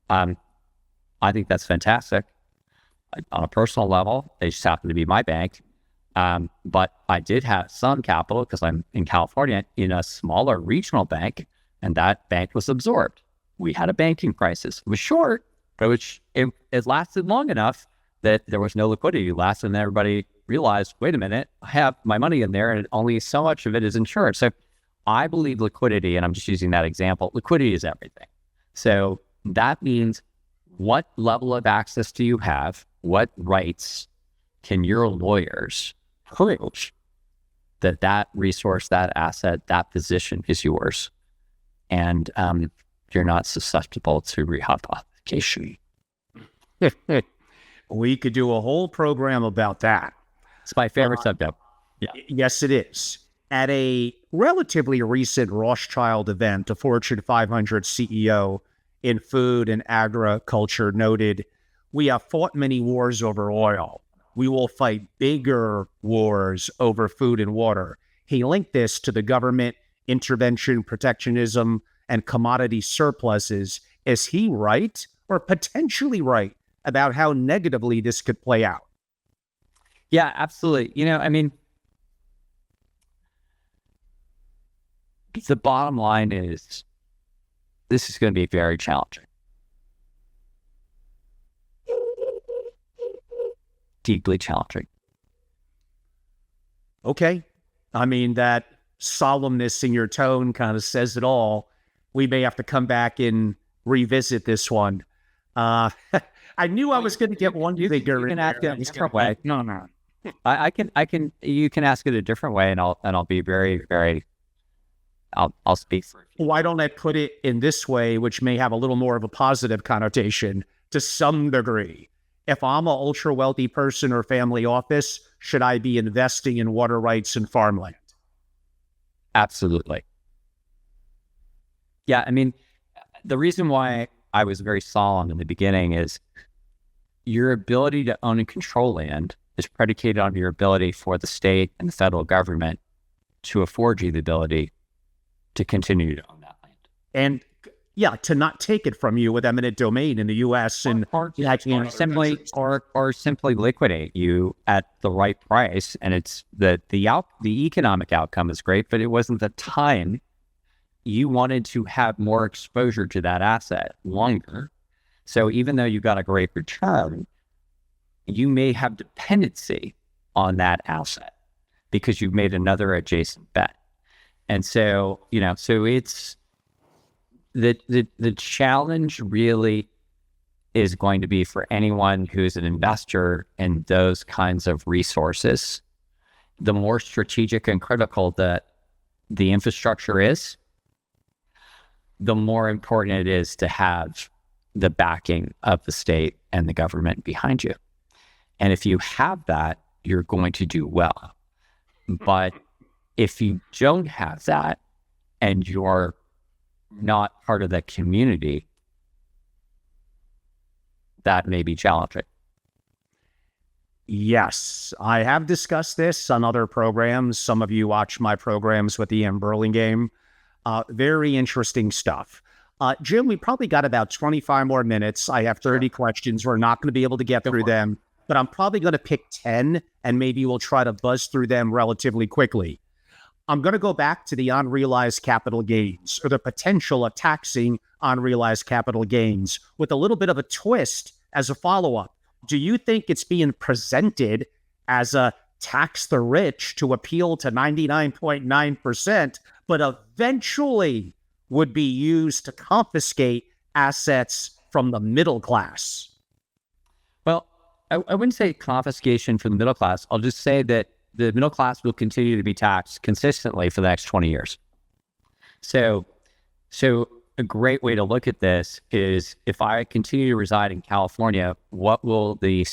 I think that's fantastic. On a personal level, they just happen to be my bank. But I did have some capital because I'm in California in a smaller regional bank, and that bank was absorbed. We had a banking crisis. It was short, but it lasted long enough that there was no liquidity left, and everybody realized, wait a minute, I have my money in there and only so much of it is insured. So I believe liquidity, and I'm just using that example, liquidity is everything. So that means what level of access do you have? What rights can your lawyers prove that resource, that asset, that position is yours? And you're not susceptible to rehypothecation. We could do a whole program about that. It's my favorite subject. Yeah. Yes, it is. At a relatively recent Rothschild event, a Fortune 500 CEO in food and agriculture noted, "We have fought many wars over oil. We will fight bigger wars over food and water." He linked this to the government intervention, protectionism, and commodity surpluses. Is he right or potentially right about how negatively this could play out? Yeah, absolutely. The bottom line is this is going to be very challenging. Deeply challenging. Okay. I mean, that solemnness in your tone kind of says it all. We may have to come back and revisit this one. I knew I was going to get one bigger. You can ask it a different way. No. You can ask it a different way, and I'll be very, very, I'll speak for you. Why don't I put it in this way, which may have a little more of a positive connotation to some degree? If I'm an ultra wealthy person or family office, should I be investing in water rights and farmland? Absolutely. Yeah, the reason why I was very solemn in the beginning is your ability to own and control land is predicated on your ability for the state and the federal government to afford you the ability to continue to own that land. And to not take it from you with eminent domain in the U.S. and simply liquidate you at the right price. And it's the economic outcome is great, but it wasn't the time you wanted to have more exposure to that asset longer. So even though you got a great return, you may have dependency on that asset because you've made another adjacent bet. And so, so it's the challenge really is going to be for anyone who's an investor in those kinds of resources. The more strategic and critical that the infrastructure is, the more important it is to have the backing of the state and the government behind you. And if you have that, you're going to do well. But if you don't have that and you're not part of that community, that may be challenging. Yes, I have discussed this on other programs. Some of you watch my programs with Ian Burlingame. Very interesting stuff. Jim, we probably got about 25 more minutes. I have 30 questions. We're not going to be able to get through them, but I'm probably going to pick 10 and maybe we'll try to buzz through them relatively quickly. I'm going to go back to the unrealized capital gains or the potential of taxing unrealized capital gains with a little bit of a twist as a follow-up. Do you think it's being presented as a tax the rich to appeal to 99.9%, but eventually would be used to confiscate assets from the middle class? Well, I wouldn't say confiscation from the middle class. I'll just say that the middle class will continue to be taxed consistently for the next 20 years. So a great way to look at this is if I continue to reside in California, what will the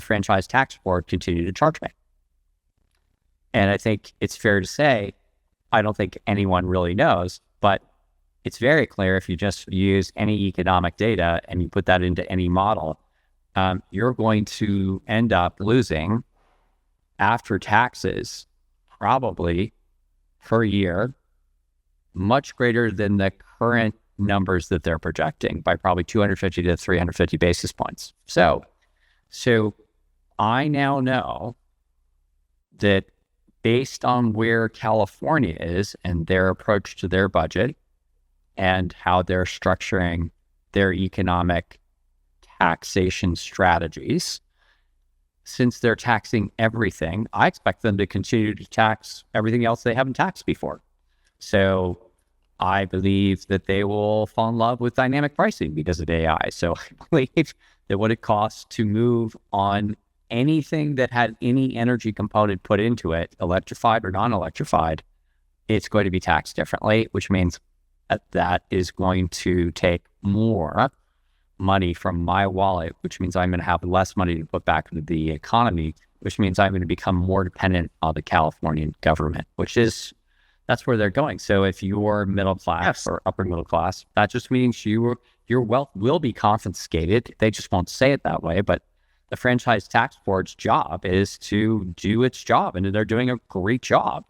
franchise tax board continue to charge me? And I think it's fair to say, I don't think anyone really knows, but it's very clear if you just use any economic data and you put that into any model, you're going to end up losing after taxes, probably per year, much greater than the current numbers that they're projecting by probably 250 to 350 basis points. So I now know that based on where California is and their approach to their budget and how they're structuring their economic taxation strategies, since they're taxing everything, I expect them to continue to tax everything else they haven't taxed before. So I believe that they will fall in love with dynamic pricing because of AI. So I believe that what it costs to move on anything that had any energy component put into it, electrified or non-electrified, it's going to be taxed differently, which means that is going to take more money from my wallet, which means I'm going to have less money to put back into the economy, which means I'm going to become more dependent on the Californian government, that's where they're going. So if you're middle class or upper middle class, that just means your wealth will be confiscated. They just won't say it that way, but the franchise tax board's job is to do its job, and they're doing a great job.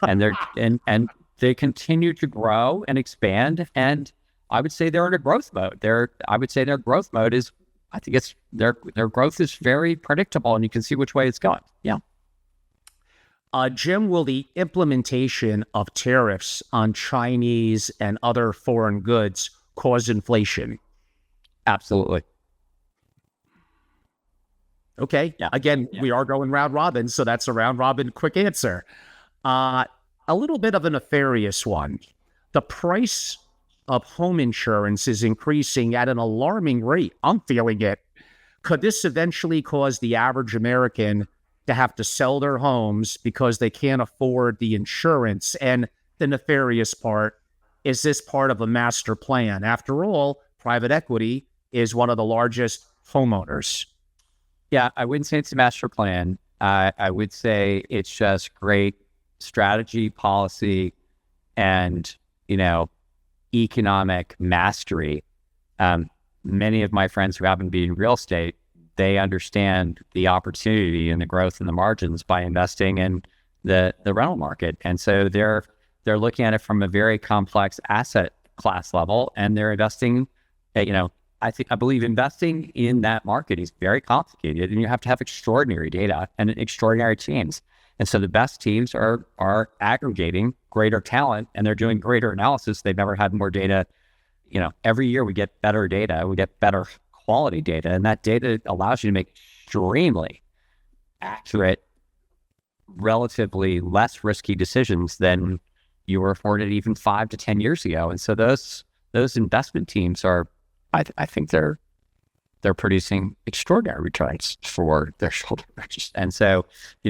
And they're and they continue to grow and expand. And I would say they're in a growth mode. I would say their growth mode is, I think it's their growth is very predictable, and you can see which way it's going. Yeah. Jim, will the implementation of tariffs on Chinese and other foreign goods cause inflation? Absolutely. Okay. Yeah. Again, we are going round robin, so that's a round robin quick answer. A little bit of a nefarious one. The price of home insurance is increasing at an alarming rate. I'm feeling it. Could this eventually cause the average American to have to sell their homes because they can't afford the insurance? And the nefarious part, is this part of a master plan? After all, private equity is one of the largest homeowners. Yeah, I wouldn't say it's a master plan. I would say it's just great strategy, policy, and, economic mastery. Many of my friends who happen to be in real estate, they understand the opportunity and the growth and the margins by investing in the rental market. And so they're looking at it from a very complex asset class level, and they're investing, I believe investing in that market is very complicated, and you have to have extraordinary data and extraordinary teams. And so the best teams are aggregating greater talent, and they're doing greater analysis. They've never had more data. Every year we get better data, we get better quality data, and that data allows you to make extremely accurate, relatively less risky decisions than you were afforded even 5 to 10 years ago. And so those investment teams are, I think they're producing extraordinary returns for their shareholders. And so,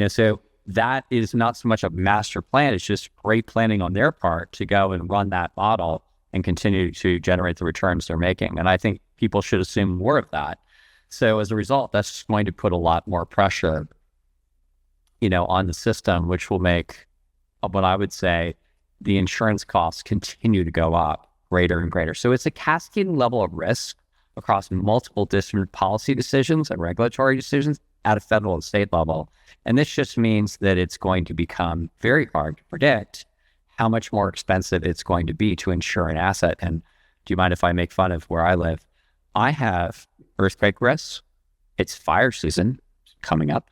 so that is not so much a master plan. It's just great planning on their part to go and run that model and continue to generate the returns they're making. And I think people should assume more of that. So as a result, that's going to put a lot more pressure, on the system, which will make what I would say the insurance costs continue to go up greater and greater. So it's a cascading level of risk across multiple different policy decisions and regulatory decisions at a federal and state level. And this just means that it's going to become very hard to predict how much more expensive it's going to be to insure an asset. And do you mind if I make fun of where I live? I have earthquake risks. It's fire season coming up,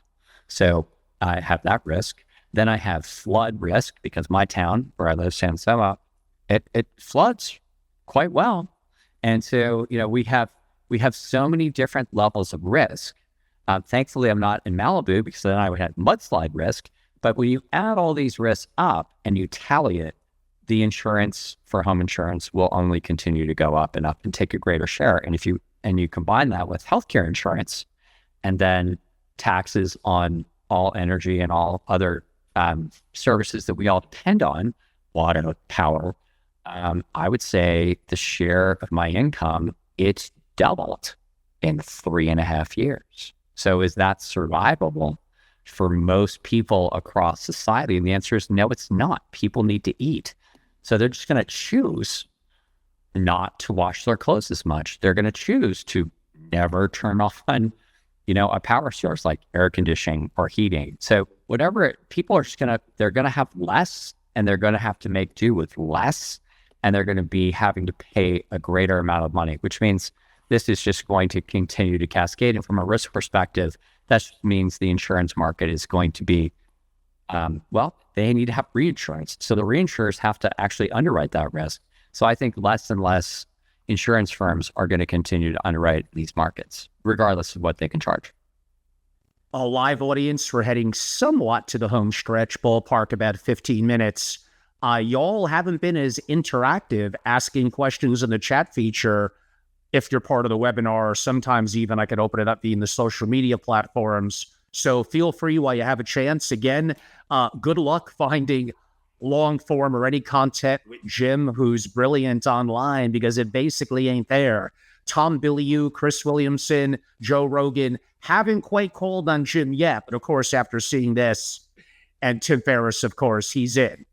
so I have that risk. Then I have flood risk because my town where I live, San Sema, it floods quite well. And so, we have so many different levels of risk. Thankfully, I'm not in Malibu because then I would have mudslide risk. But when you add all these risks up and you tally it, the insurance for home insurance will only continue to go up and take a greater share. And if you combine that with healthcare insurance and then taxes on all energy and all other services that we all depend on, water, power, I would say the share of my income, it's doubled in 3.5 years. So is that survivable for most people across society? And the answer is no, it's not. People need to eat. So they're just going to choose not to wash their clothes as much. They're going to choose to never turn on, a power source like air conditioning or heating. So people are just they're going to have less, and they're going to have to make do with less, and they're going to be having to pay a greater amount of money, which means this is just going to continue to cascade. And from a risk perspective, that just means the insurance market is going to be, they need to have reinsurance. So the reinsurers have to actually underwrite that risk. So I think less and less insurance firms are going to continue to underwrite these markets, regardless of what they can charge. A live audience, we're heading somewhat to the home stretch, ballpark about 15 minutes. Y'all haven't been as interactive asking questions in the chat feature. If you're part of the webinar, or sometimes even I could open it up via the social media platforms. So feel free while you have a chance. Again, good luck finding long form or any content with Jim, who's brilliant online, because it basically ain't there. Tom Bilyeu, Chris Williamson, Joe Rogan. Haven't quite called on Jim yet, but of course, after seeing this, and Tim Ferriss, of course, he's in.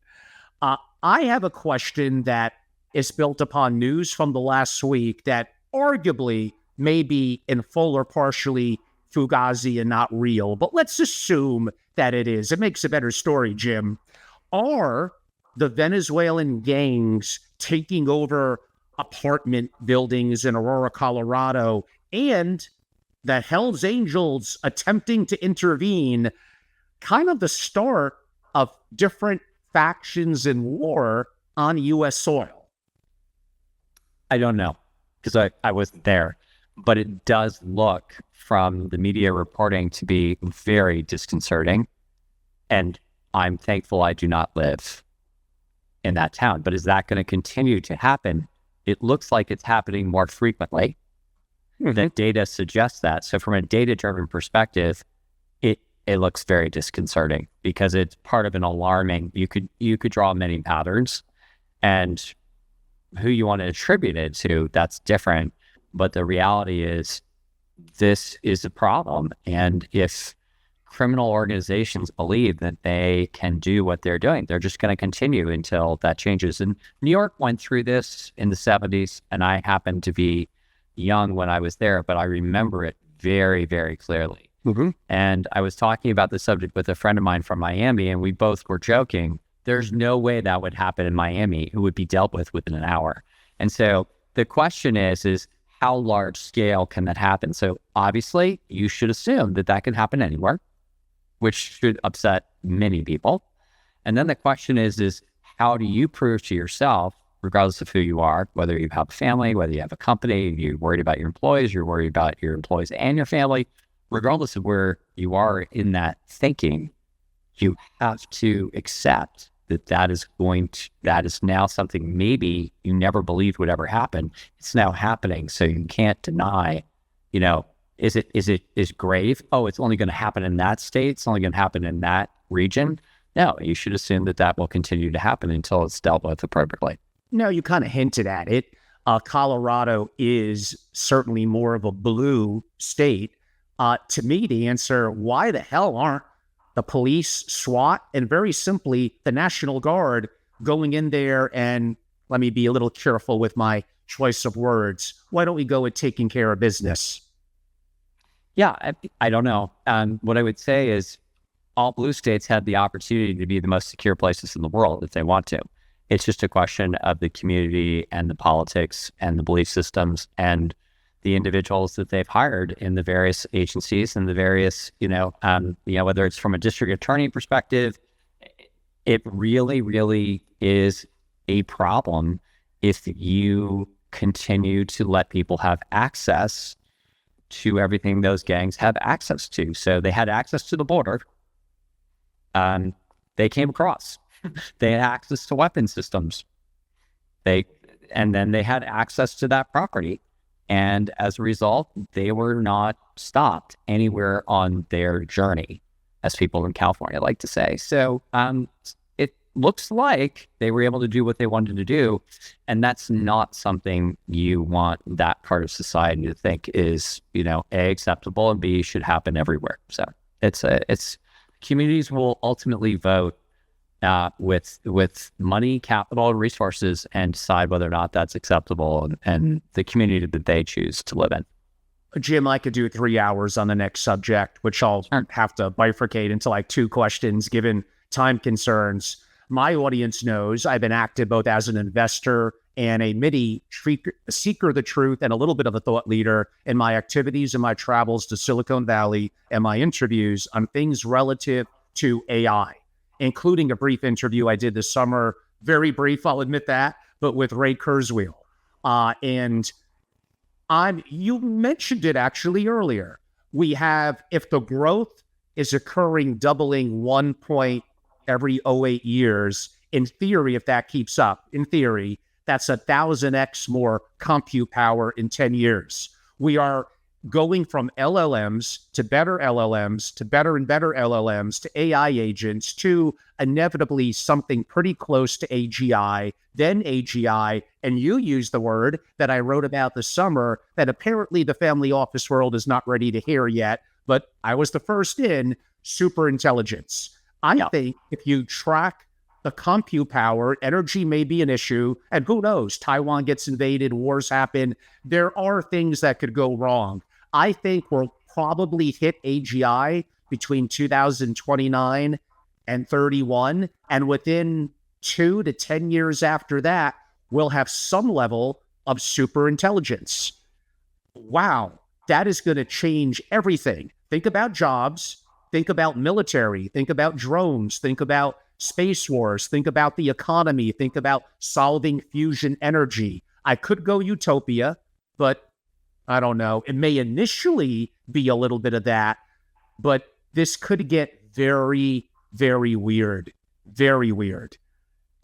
I have a question that is built upon news from the last week that arguably may be in full or partially fugazi and not real, but let's assume that it is. It makes a better story, Jim. Are the Venezuelan gangs taking over apartment buildings in Aurora, Colorado, and the Hells Angels attempting to intervene kind of the start of different factions in war on U.S. soil? I don't know, because I wasn't there, but it does look from the media reporting to be very disconcerting. And I'm thankful I do not live in that town. But is that going to continue to happen? It looks like it's happening more frequently. The data suggests that. So from a data-driven perspective, it looks very disconcerting because it's part of an alarming, you could draw many patterns, and who you want to attribute it to, that's different. But the reality is this is a problem. And if criminal organizations believe that they can do what they're doing, they're just going to continue until that changes. And New York went through this in the 70s, and I happened to be young when I was there, but I remember it very, very clearly. And I was talking about the subject with a friend of mine from Miami, and we both were joking, there's no way that would happen in Miami. It would be dealt with within an hour. And so the question is how large scale can that happen? So obviously you should assume that that can happen anywhere, which should upset many people. And then the question is how do you prove to yourself, regardless of who you are, whether you have a family, whether you have a company, you're worried about your employees, you're worried about your employees and your family, regardless of where you are in that thinking, you have to accept that is now something maybe you never believed would ever happen. It's now happening. So you can't deny, is grave? Oh, it's only going to happen in that state. It's only going to happen in that region. No, you should assume that will continue to happen until it's dealt with appropriately. No, you kind of hinted at it. Colorado is certainly more of a blue state. To me, the answer, why the hell aren't the police, SWAT, and very simply the National Guard going in there? And let me be a little careful with my choice of words. Why don't we go with taking care of business? Yeah, I don't know. What I would say is all blue states have the opportunity to be the most secure places in the world if they want to. It's just a question of the community and the politics and the belief systems and the individuals that they've hired in the various agencies and the various, whether it's from a district attorney perspective, it really, really is a problem if you continue to let people have access to everything those gangs have access to. So they had access to the border. They came across. They had access to weapon systems. And then they had access to that property. And as a result, they were not stopped anywhere on their journey, as people in California like to say. So it looks like they were able to do what they wanted to do. And that's not something you want that part of society to think is, A, acceptable, and B, should happen everywhere. So it's communities will ultimately vote with money, capital, resources, and decide whether or not that's acceptable and the community that they choose to live in. Jim, I could do 3 hours on the next subject, which I'll have to bifurcate into like 2 questions given time concerns. My audience knows I've been active both as an investor and a MIDI seeker of the truth and a little bit of a thought leader in my activities and my travels to Silicon Valley and my interviews on things relative to AI, including a brief interview I did this summer, very brief, I'll admit that, but with Ray Kurzweil. You mentioned it actually earlier. We have, if the growth is occurring, doubling 1 point every 08 years, in theory, if that keeps up, in theory, that's 1,000x more compute power in 10 years. We are going from LLMs to better LLMs to better and better LLMs to AI agents to inevitably something pretty close to AGI, then AGI. And you used the word that I wrote about this summer that apparently the family office world is not ready to hear yet, but I was the first in super intelligence. I think if you track the compute power, energy may be an issue, and who knows, Taiwan gets invaded, wars happen. There are things that could go wrong. I think we'll probably hit AGI between 2029 and 31, and within 2 to 10 years after that, we'll have some level of super intelligence. Wow, that is going to change everything. Think about jobs, think about military, think about drones, think about space wars, think about the economy, think about solving fusion energy. I could go utopia, but I don't know. It may initially be a little bit of that, but this could get very, very weird. Very weird.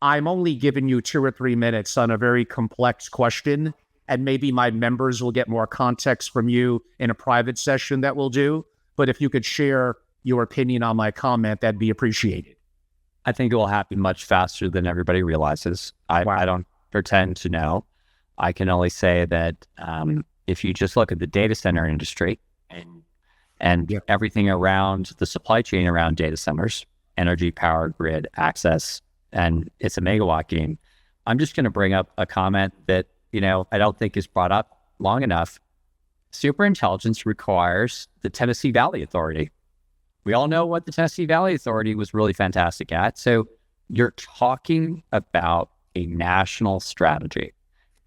I'm only giving you 2 or 3 minutes on a very complex question, and maybe my members will get more context from you in a private session that we'll do. But if you could share your opinion on my comment, that'd be appreciated. I think it will happen much faster than everybody realizes. I don't pretend to know. I can only say that if you just look at the data center industry and everything around the supply chain around data centers, energy, power, grid, access, and it's a megawatt game. I'm just going to bring up a comment that, I don't think is brought up long enough. Superintelligence requires the Tennessee Valley Authority. We all know what the Tennessee Valley Authority was really fantastic at. So you're talking about a national strategy.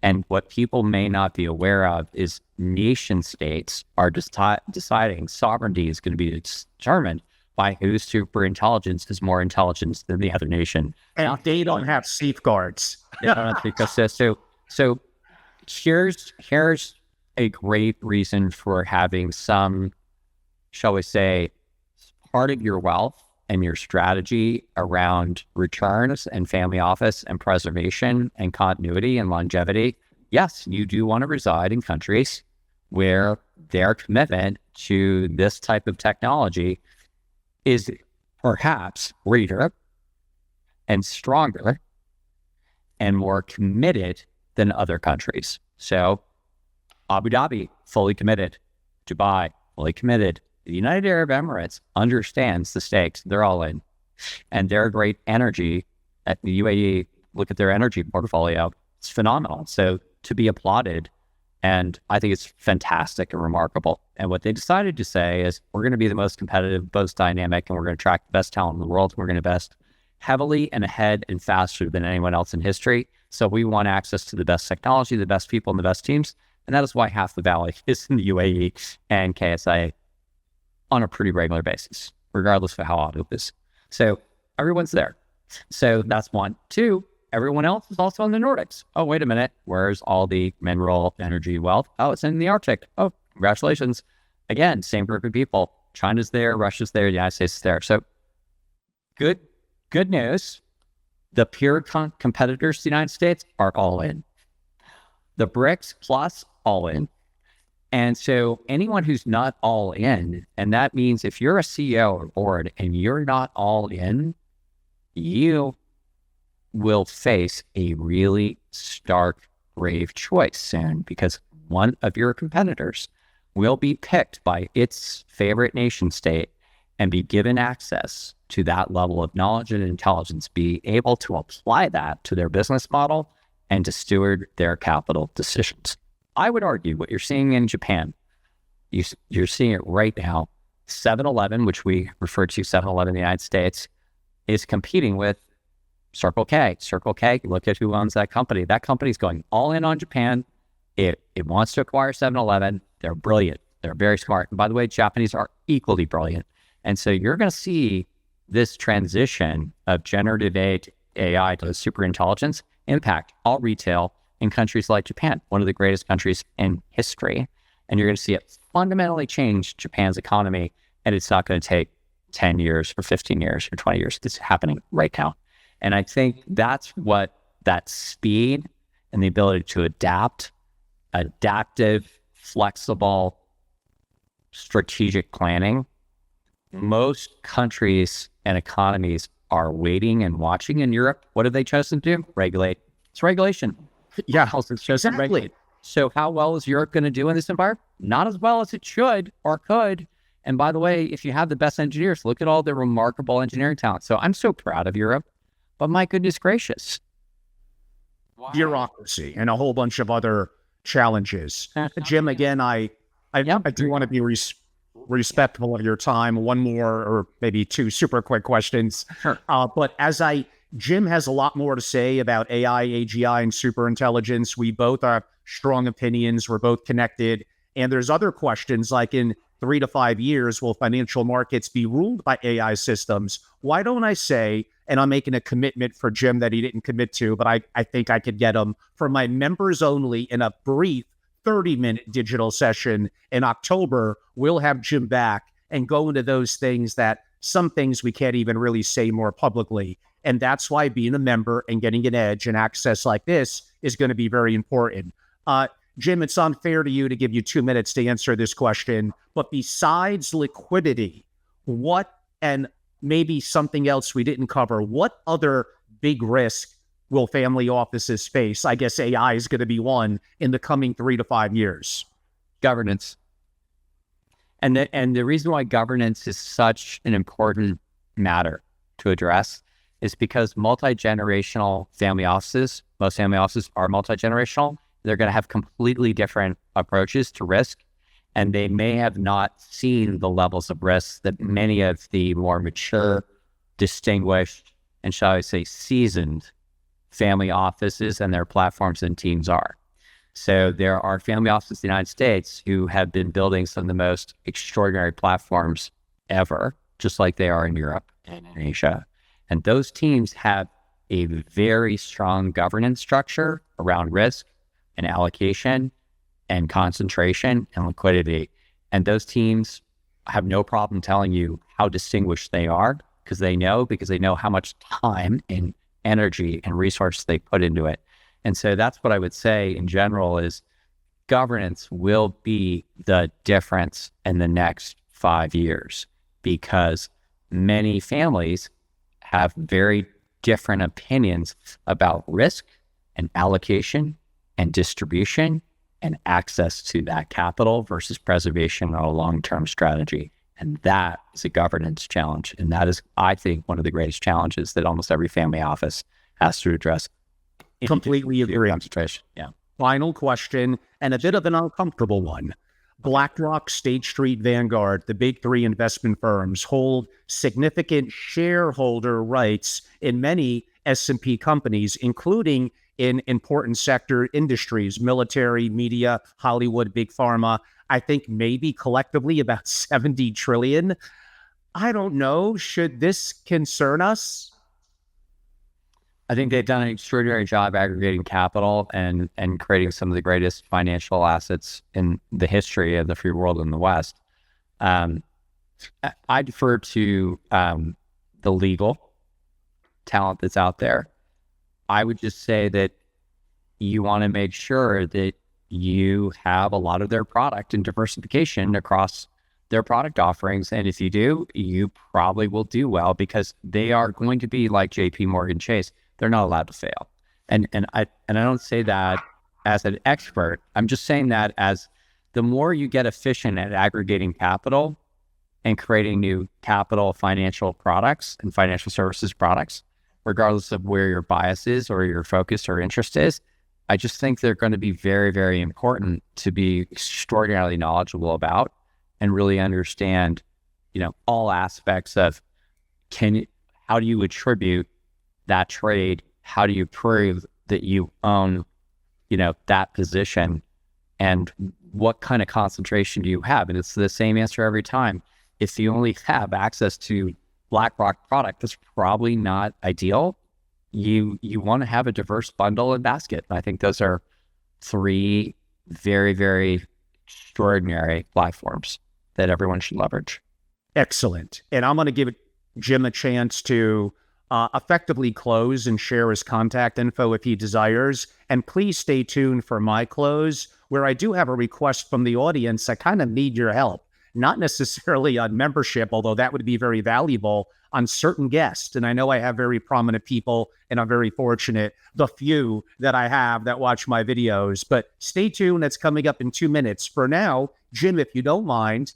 And what people may not be aware of is nation states are deciding sovereignty is going to be determined by whose superintelligence is more intelligent than the other nation. And they don't have safeguards. So here's a great reason for having some, shall we say, part of your wealth and your strategy around returns and family office and preservation and continuity and longevity. Yes, you do want to reside in countries where their commitment to this type of technology is perhaps greater and stronger and more committed than other countries. So Abu Dhabi, fully committed. Dubai, fully committed. The United Arab Emirates understands the stakes. They're all in. And their great energy at the UAE, look at their energy portfolio. It's phenomenal. So to be applauded, and I think it's fantastic and remarkable. And what they decided to say is, we're going to be the most competitive, most dynamic, and we're going to attract the best talent in the world. We're going to invest heavily and ahead and faster than anyone else in history. So we want access to the best technology, the best people, and the best teams. And that is why half the valley is in the UAE and KSA on a pretty regular basis, regardless of how odd it is. So everyone's there. So that's one. Two, everyone else is also in the Nordics. Oh, wait a minute. Where's all the mineral energy wealth? Oh, it's in the Arctic. Oh, congratulations. Again, same group of people. China's there, Russia's there, the United States is there. So good news. The pure competitors to the United States are all in. The BRICS plus all in. And so anyone who's not all in, and that means if you're a CEO or board and you're not all in, you will face a really stark, grave choice soon, because one of your competitors will be picked by its favorite nation state and be given access to that level of knowledge and intelligence, be able to apply that to their business model and to steward their capital decisions. I would argue what you're seeing in Japan, you're seeing it right now. 7-Eleven, which we refer to 7-Eleven in the United States, is competing with Circle K. Circle K, look at who owns that company. That company's going all in on Japan. It wants to acquire 7-Eleven. They're brilliant. They're very smart. And by the way, Japanese are equally brilliant. And so you're going to see this transition of generative AI to superintelligence impact all retail in countries like Japan, one of the greatest countries in history. And you're going to see it fundamentally change Japan's economy. And it's not going to take 10 years or 15 years or 20 years. It's happening right now. And I think that's what that speed and the ability to adapt, adaptive, flexible, strategic planning, most countries and economies are waiting and watching. In Europe, what have they chosen to do? Regulate. It's regulation. Yeah, It's chosen to regulate. So how well is Europe going to do in this environment? Not as well as it should or could. And by the way, if you have the best engineers, look at all the remarkable engineering talent. So I'm so proud of Europe, but my goodness gracious. Bureaucracy and a whole bunch of other challenges. Jim, again, I do want to be respectful of your time. One more or maybe two super quick questions. Sure. But Jim has a lot more to say about AI, AGI, and superintelligence. We both have strong opinions. We're both connected. And there's other questions like in 3 to 5 years, will financial markets be ruled by AI systems? Why don't I say, and I'm making a commitment for Jim that he didn't commit to, but I think I could get him for my members only in a brief 30-minute digital session in October. We'll have Jim back and go into those things that some things we can't even really say more publicly. And that's why being a member and getting an edge and access like this is going to be very important. Jim, it's unfair to you to give you 2 minutes to answer this question, but besides liquidity, what, and maybe something else we didn't cover, what other big risk will family offices face? I guess AI is going to be one in the coming 3 to 5 years. Governance. And the reason why governance is such an important matter to address is because multi-generational family offices, most family offices are multi-generational. They're going to have completely different approaches to risk, and they may have not seen the levels of risk that many of the more mature, distinguished, and shall I say seasoned family offices and their platforms and teams are. So there are family offices in the United States who have been building some of the most extraordinary platforms ever, just like they are in Europe and in Asia. And those teams have a very strong governance structure around risk and allocation and concentration and liquidity. And those teams have no problem telling you how distinguished they are because they know how much time and energy and resource they put into it. And so that's what I would say in general is governance will be the difference in the next 5 years because many families have very different opinions about risk and allocation and distribution and access to that capital versus preservation on a long-term strategy. And that is a governance challenge. And that is, I think, one of the greatest challenges that almost every family office has to address. Completely agree. Concentration. Yeah. Final question, and a bit of an uncomfortable one. BlackRock, State Street, Vanguard, the big three investment firms, hold significant shareholder rights in many S&P companies, including in important sector industries, military, media, Hollywood, big pharma. I think maybe collectively about 70 trillion. I don't know. Should this concern us? I think they've done an extraordinary job aggregating capital and creating some of the greatest financial assets in the history of the free world in the West. I defer to the legal talent that's out there. I would just say that you want to make sure that you have a lot of their product and diversification across their product offerings. And if you do, you probably will do well because they are going to be like JP Morgan Chase. They're not allowed to fail. And I don't say that as an expert. I'm just saying that as the more you get efficient at aggregating capital and creating new capital financial products and financial services products, regardless of where your bias is or your focus or interest is, I just think they're going to be very, very important to be extraordinarily knowledgeable about and really understand, all aspects of how do you attribute that trade? How do you prove that you own, that position? And what kind of concentration do you have? And it's the same answer every time. If you only have access to BlackRock product, that's probably not ideal. You want to have a diverse bundle and basket. And I think those are three very, very extraordinary platforms that everyone should leverage. Excellent. And I'm going to give Jim a chance to effectively close and share his contact info if he desires. And please stay tuned for my close, where I do have a request from the audience. I kind of need your help. not necessarily on membership, although that would be very valuable, on certain guests. And I know I have very prominent people, and I'm very fortunate, the few that I have that watch my videos. But stay tuned, that's coming up in 2 minutes. For now, Jim, if you don't mind,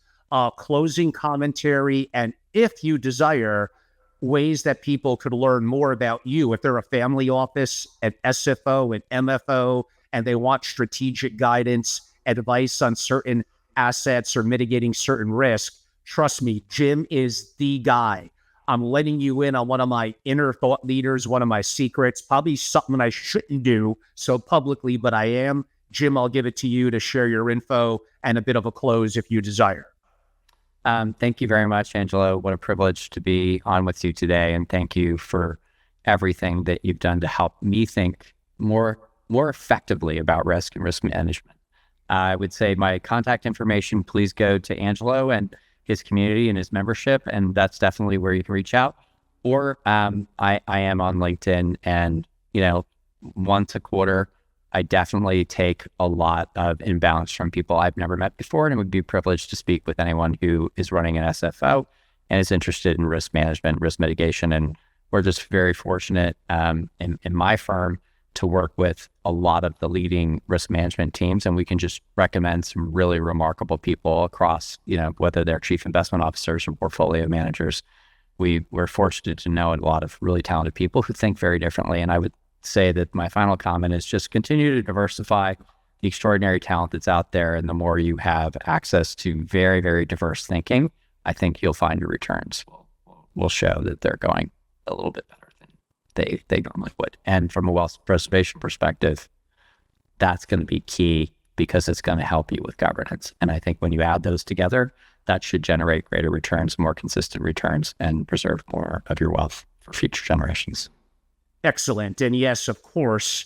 closing commentary, and if you desire, ways that people could learn more about you. If they're a family office, an SFO, an MFO, and they want strategic guidance, advice on certain assets or mitigating certain risk, trust me, Jim is the guy. I'm letting you in on one of my inner thought leaders, one of my secrets, probably something I shouldn't do so publicly, but I am. Jim, I'll give it to you to share your info and a bit of a close if you desire. Thank you very much, Angelo. What a privilege to be on with you today. And thank you for everything that you've done to help me think more effectively about risk and risk management. I would say my contact information, please go to Angelo and his community and his membership, and that's definitely where you can reach out. Or I am on LinkedIn, and once a quarter, I definitely take a lot of inbounds from people I've never met before, and it would be a privilege to speak with anyone who is running an SFO and is interested in risk management, risk mitigation. And we're just very fortunate in my firm to work with a lot of the leading risk management teams, and we can just recommend some really remarkable people across, whether they're chief investment officers or portfolio managers. We're fortunate to know a lot of really talented people who think very differently. And I would say that my final comment is just continue to diversify the extraordinary talent that's out there. And the more you have access to very, very diverse thinking, I think you'll find your returns will show that they're going a little bit better than they normally would. And from a wealth preservation perspective, that's going to be key because it's going to help you with governance. And I think when you add those together, that should generate greater returns, more consistent returns, and preserve more of your wealth for future generations. Excellent. And yes, of course,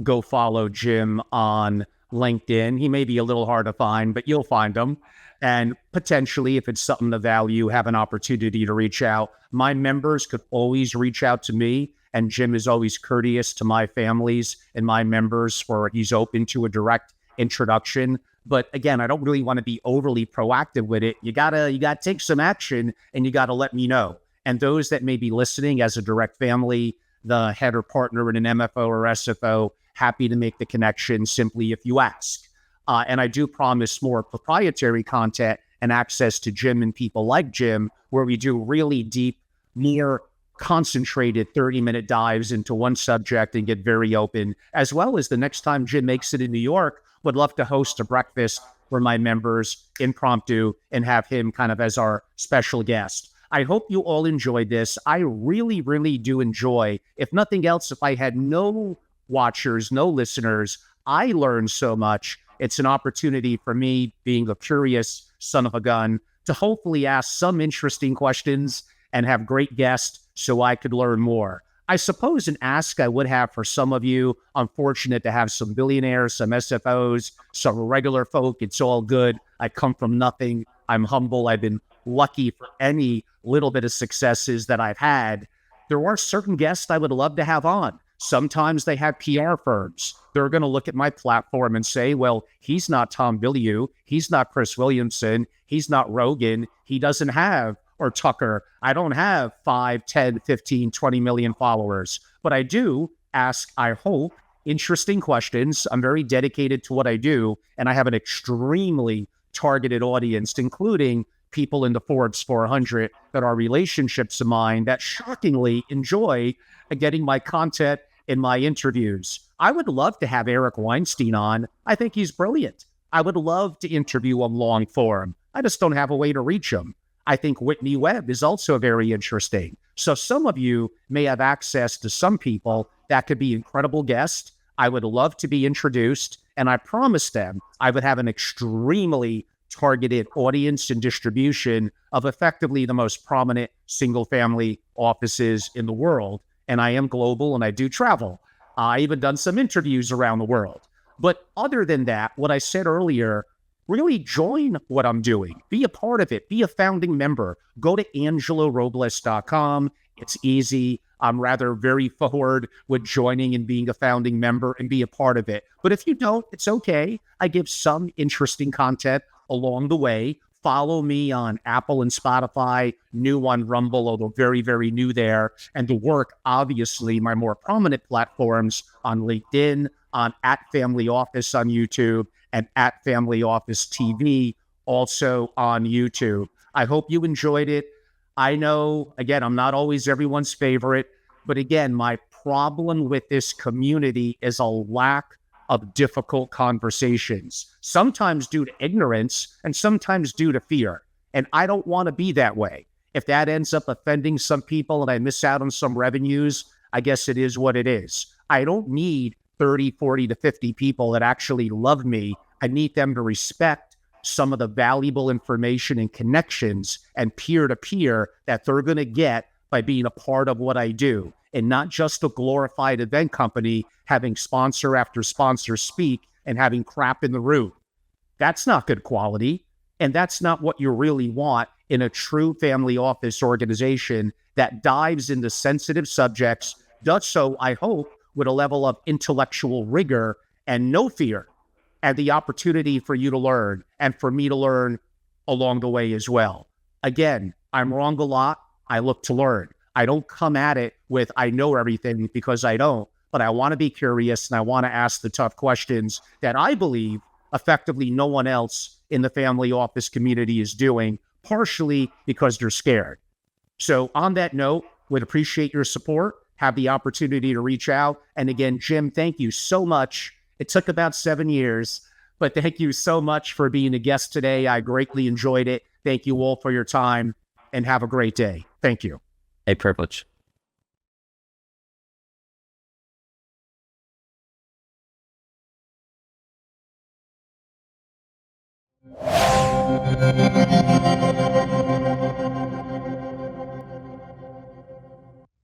go follow Jim on LinkedIn. He may be a little hard to find, but you'll find him. And potentially, if it's something to value, have an opportunity to reach out. My members could always reach out to me, and Jim is always courteous to my families and my members for he's open to a direct introduction. But again, I don't really want to be overly proactive with it. You gotta take some action, and you gotta let me know. And those that may be listening as a direct family, the head or partner in an MFO or SFO, happy to make the connection simply if you ask. And I do promise more proprietary content and access to Jim and people like Jim, where we do really deep, more concentrated 30-minute dives into one subject and get very open, as well as the next time Jim makes it in New York, would love to host a breakfast for my members, impromptu, and have him kind of as our special guest. I hope you all enjoyed this. I really, really do enjoy. If nothing else, if I had no watchers, no listeners, I learned so much. It's an opportunity for me, being a curious son of a gun, to hopefully ask some interesting questions and have great guests so I could learn more. I suppose an ask I would have for some of you, I'm fortunate to have some billionaires, some SFOs, some regular folk. It's all good. I come from nothing. I'm humble. I've been lucky for any little bit of successes that I've had. There are certain guests I would love to have on. Sometimes they have PR firms. They're going to look at my platform and say, well, he's not Tom Bilyeu. He's not Chris Williamson. He's not Rogan. He doesn't have, or Tucker. I don't have 5, 10, 15, 20 million followers, but I do ask, I hope, interesting questions. I'm very dedicated to what I do, and I have an extremely targeted audience, including people in the Forbes 400 that are relationships of mine that shockingly enjoy getting my content in my interviews. I would love to have Eric Weinstein on. I think he's brilliant. I would love to interview him long form. I just don't have a way to reach him. I think Whitney Webb is also very interesting. So some of you may have access to some people that could be incredible guests. I would love to be introduced, and I promised them I would have an extremely targeted audience and distribution of effectively the most prominent single-family offices in the world. And I am global, and I do travel. I even done some interviews around the world. But other than that, what I said earlier, really join what I'm doing. Be a part of it. Be a founding member. Go to angelorobles.com. It's easy. I'm rather very forward with joining and being a founding member and be a part of it. But if you don't, it's okay. I give some interesting content along the way Follow me on Apple and Spotify, new on Rumble, although very, very new there. And the work, obviously, my more prominent platforms on LinkedIn, on @FamilyOffice on YouTube, and @FamilyOffice TV, also on YouTube. I hope you enjoyed it. I know, again, I'm not always everyone's favorite, but again, my problem with this community is a lack of difficult conversations, sometimes due to ignorance and sometimes due to fear. And I don't want to be that way. If that ends up offending some people and I miss out on some revenues, I guess it is what it is. I don't need 30, 40 to 50 people that actually love me. I need them to respect some of the valuable information and connections and peer-to-peer that they're going to get by being a part of what I do, and not just a glorified event company having sponsor after sponsor speak and having crap in the room. That's not good quality. And that's not what you really want in a true family office organization that dives into sensitive subjects, does so, I hope, with a level of intellectual rigor and no fear, and the opportunity for you to learn and for me to learn along the way as well. Again, I'm wrong a lot. I look to learn. I don't come at it with, I know everything, because I don't, but I want to be curious and I want to ask the tough questions that I believe effectively no one else in the family office community is doing, partially because they're scared. So on that note, would appreciate your support, have the opportunity to reach out. And again, Jim, thank you so much. It took about 7 years, but thank you so much for being a guest today. I greatly enjoyed it. Thank you all for your time and have a great day. Thank you. A privilege.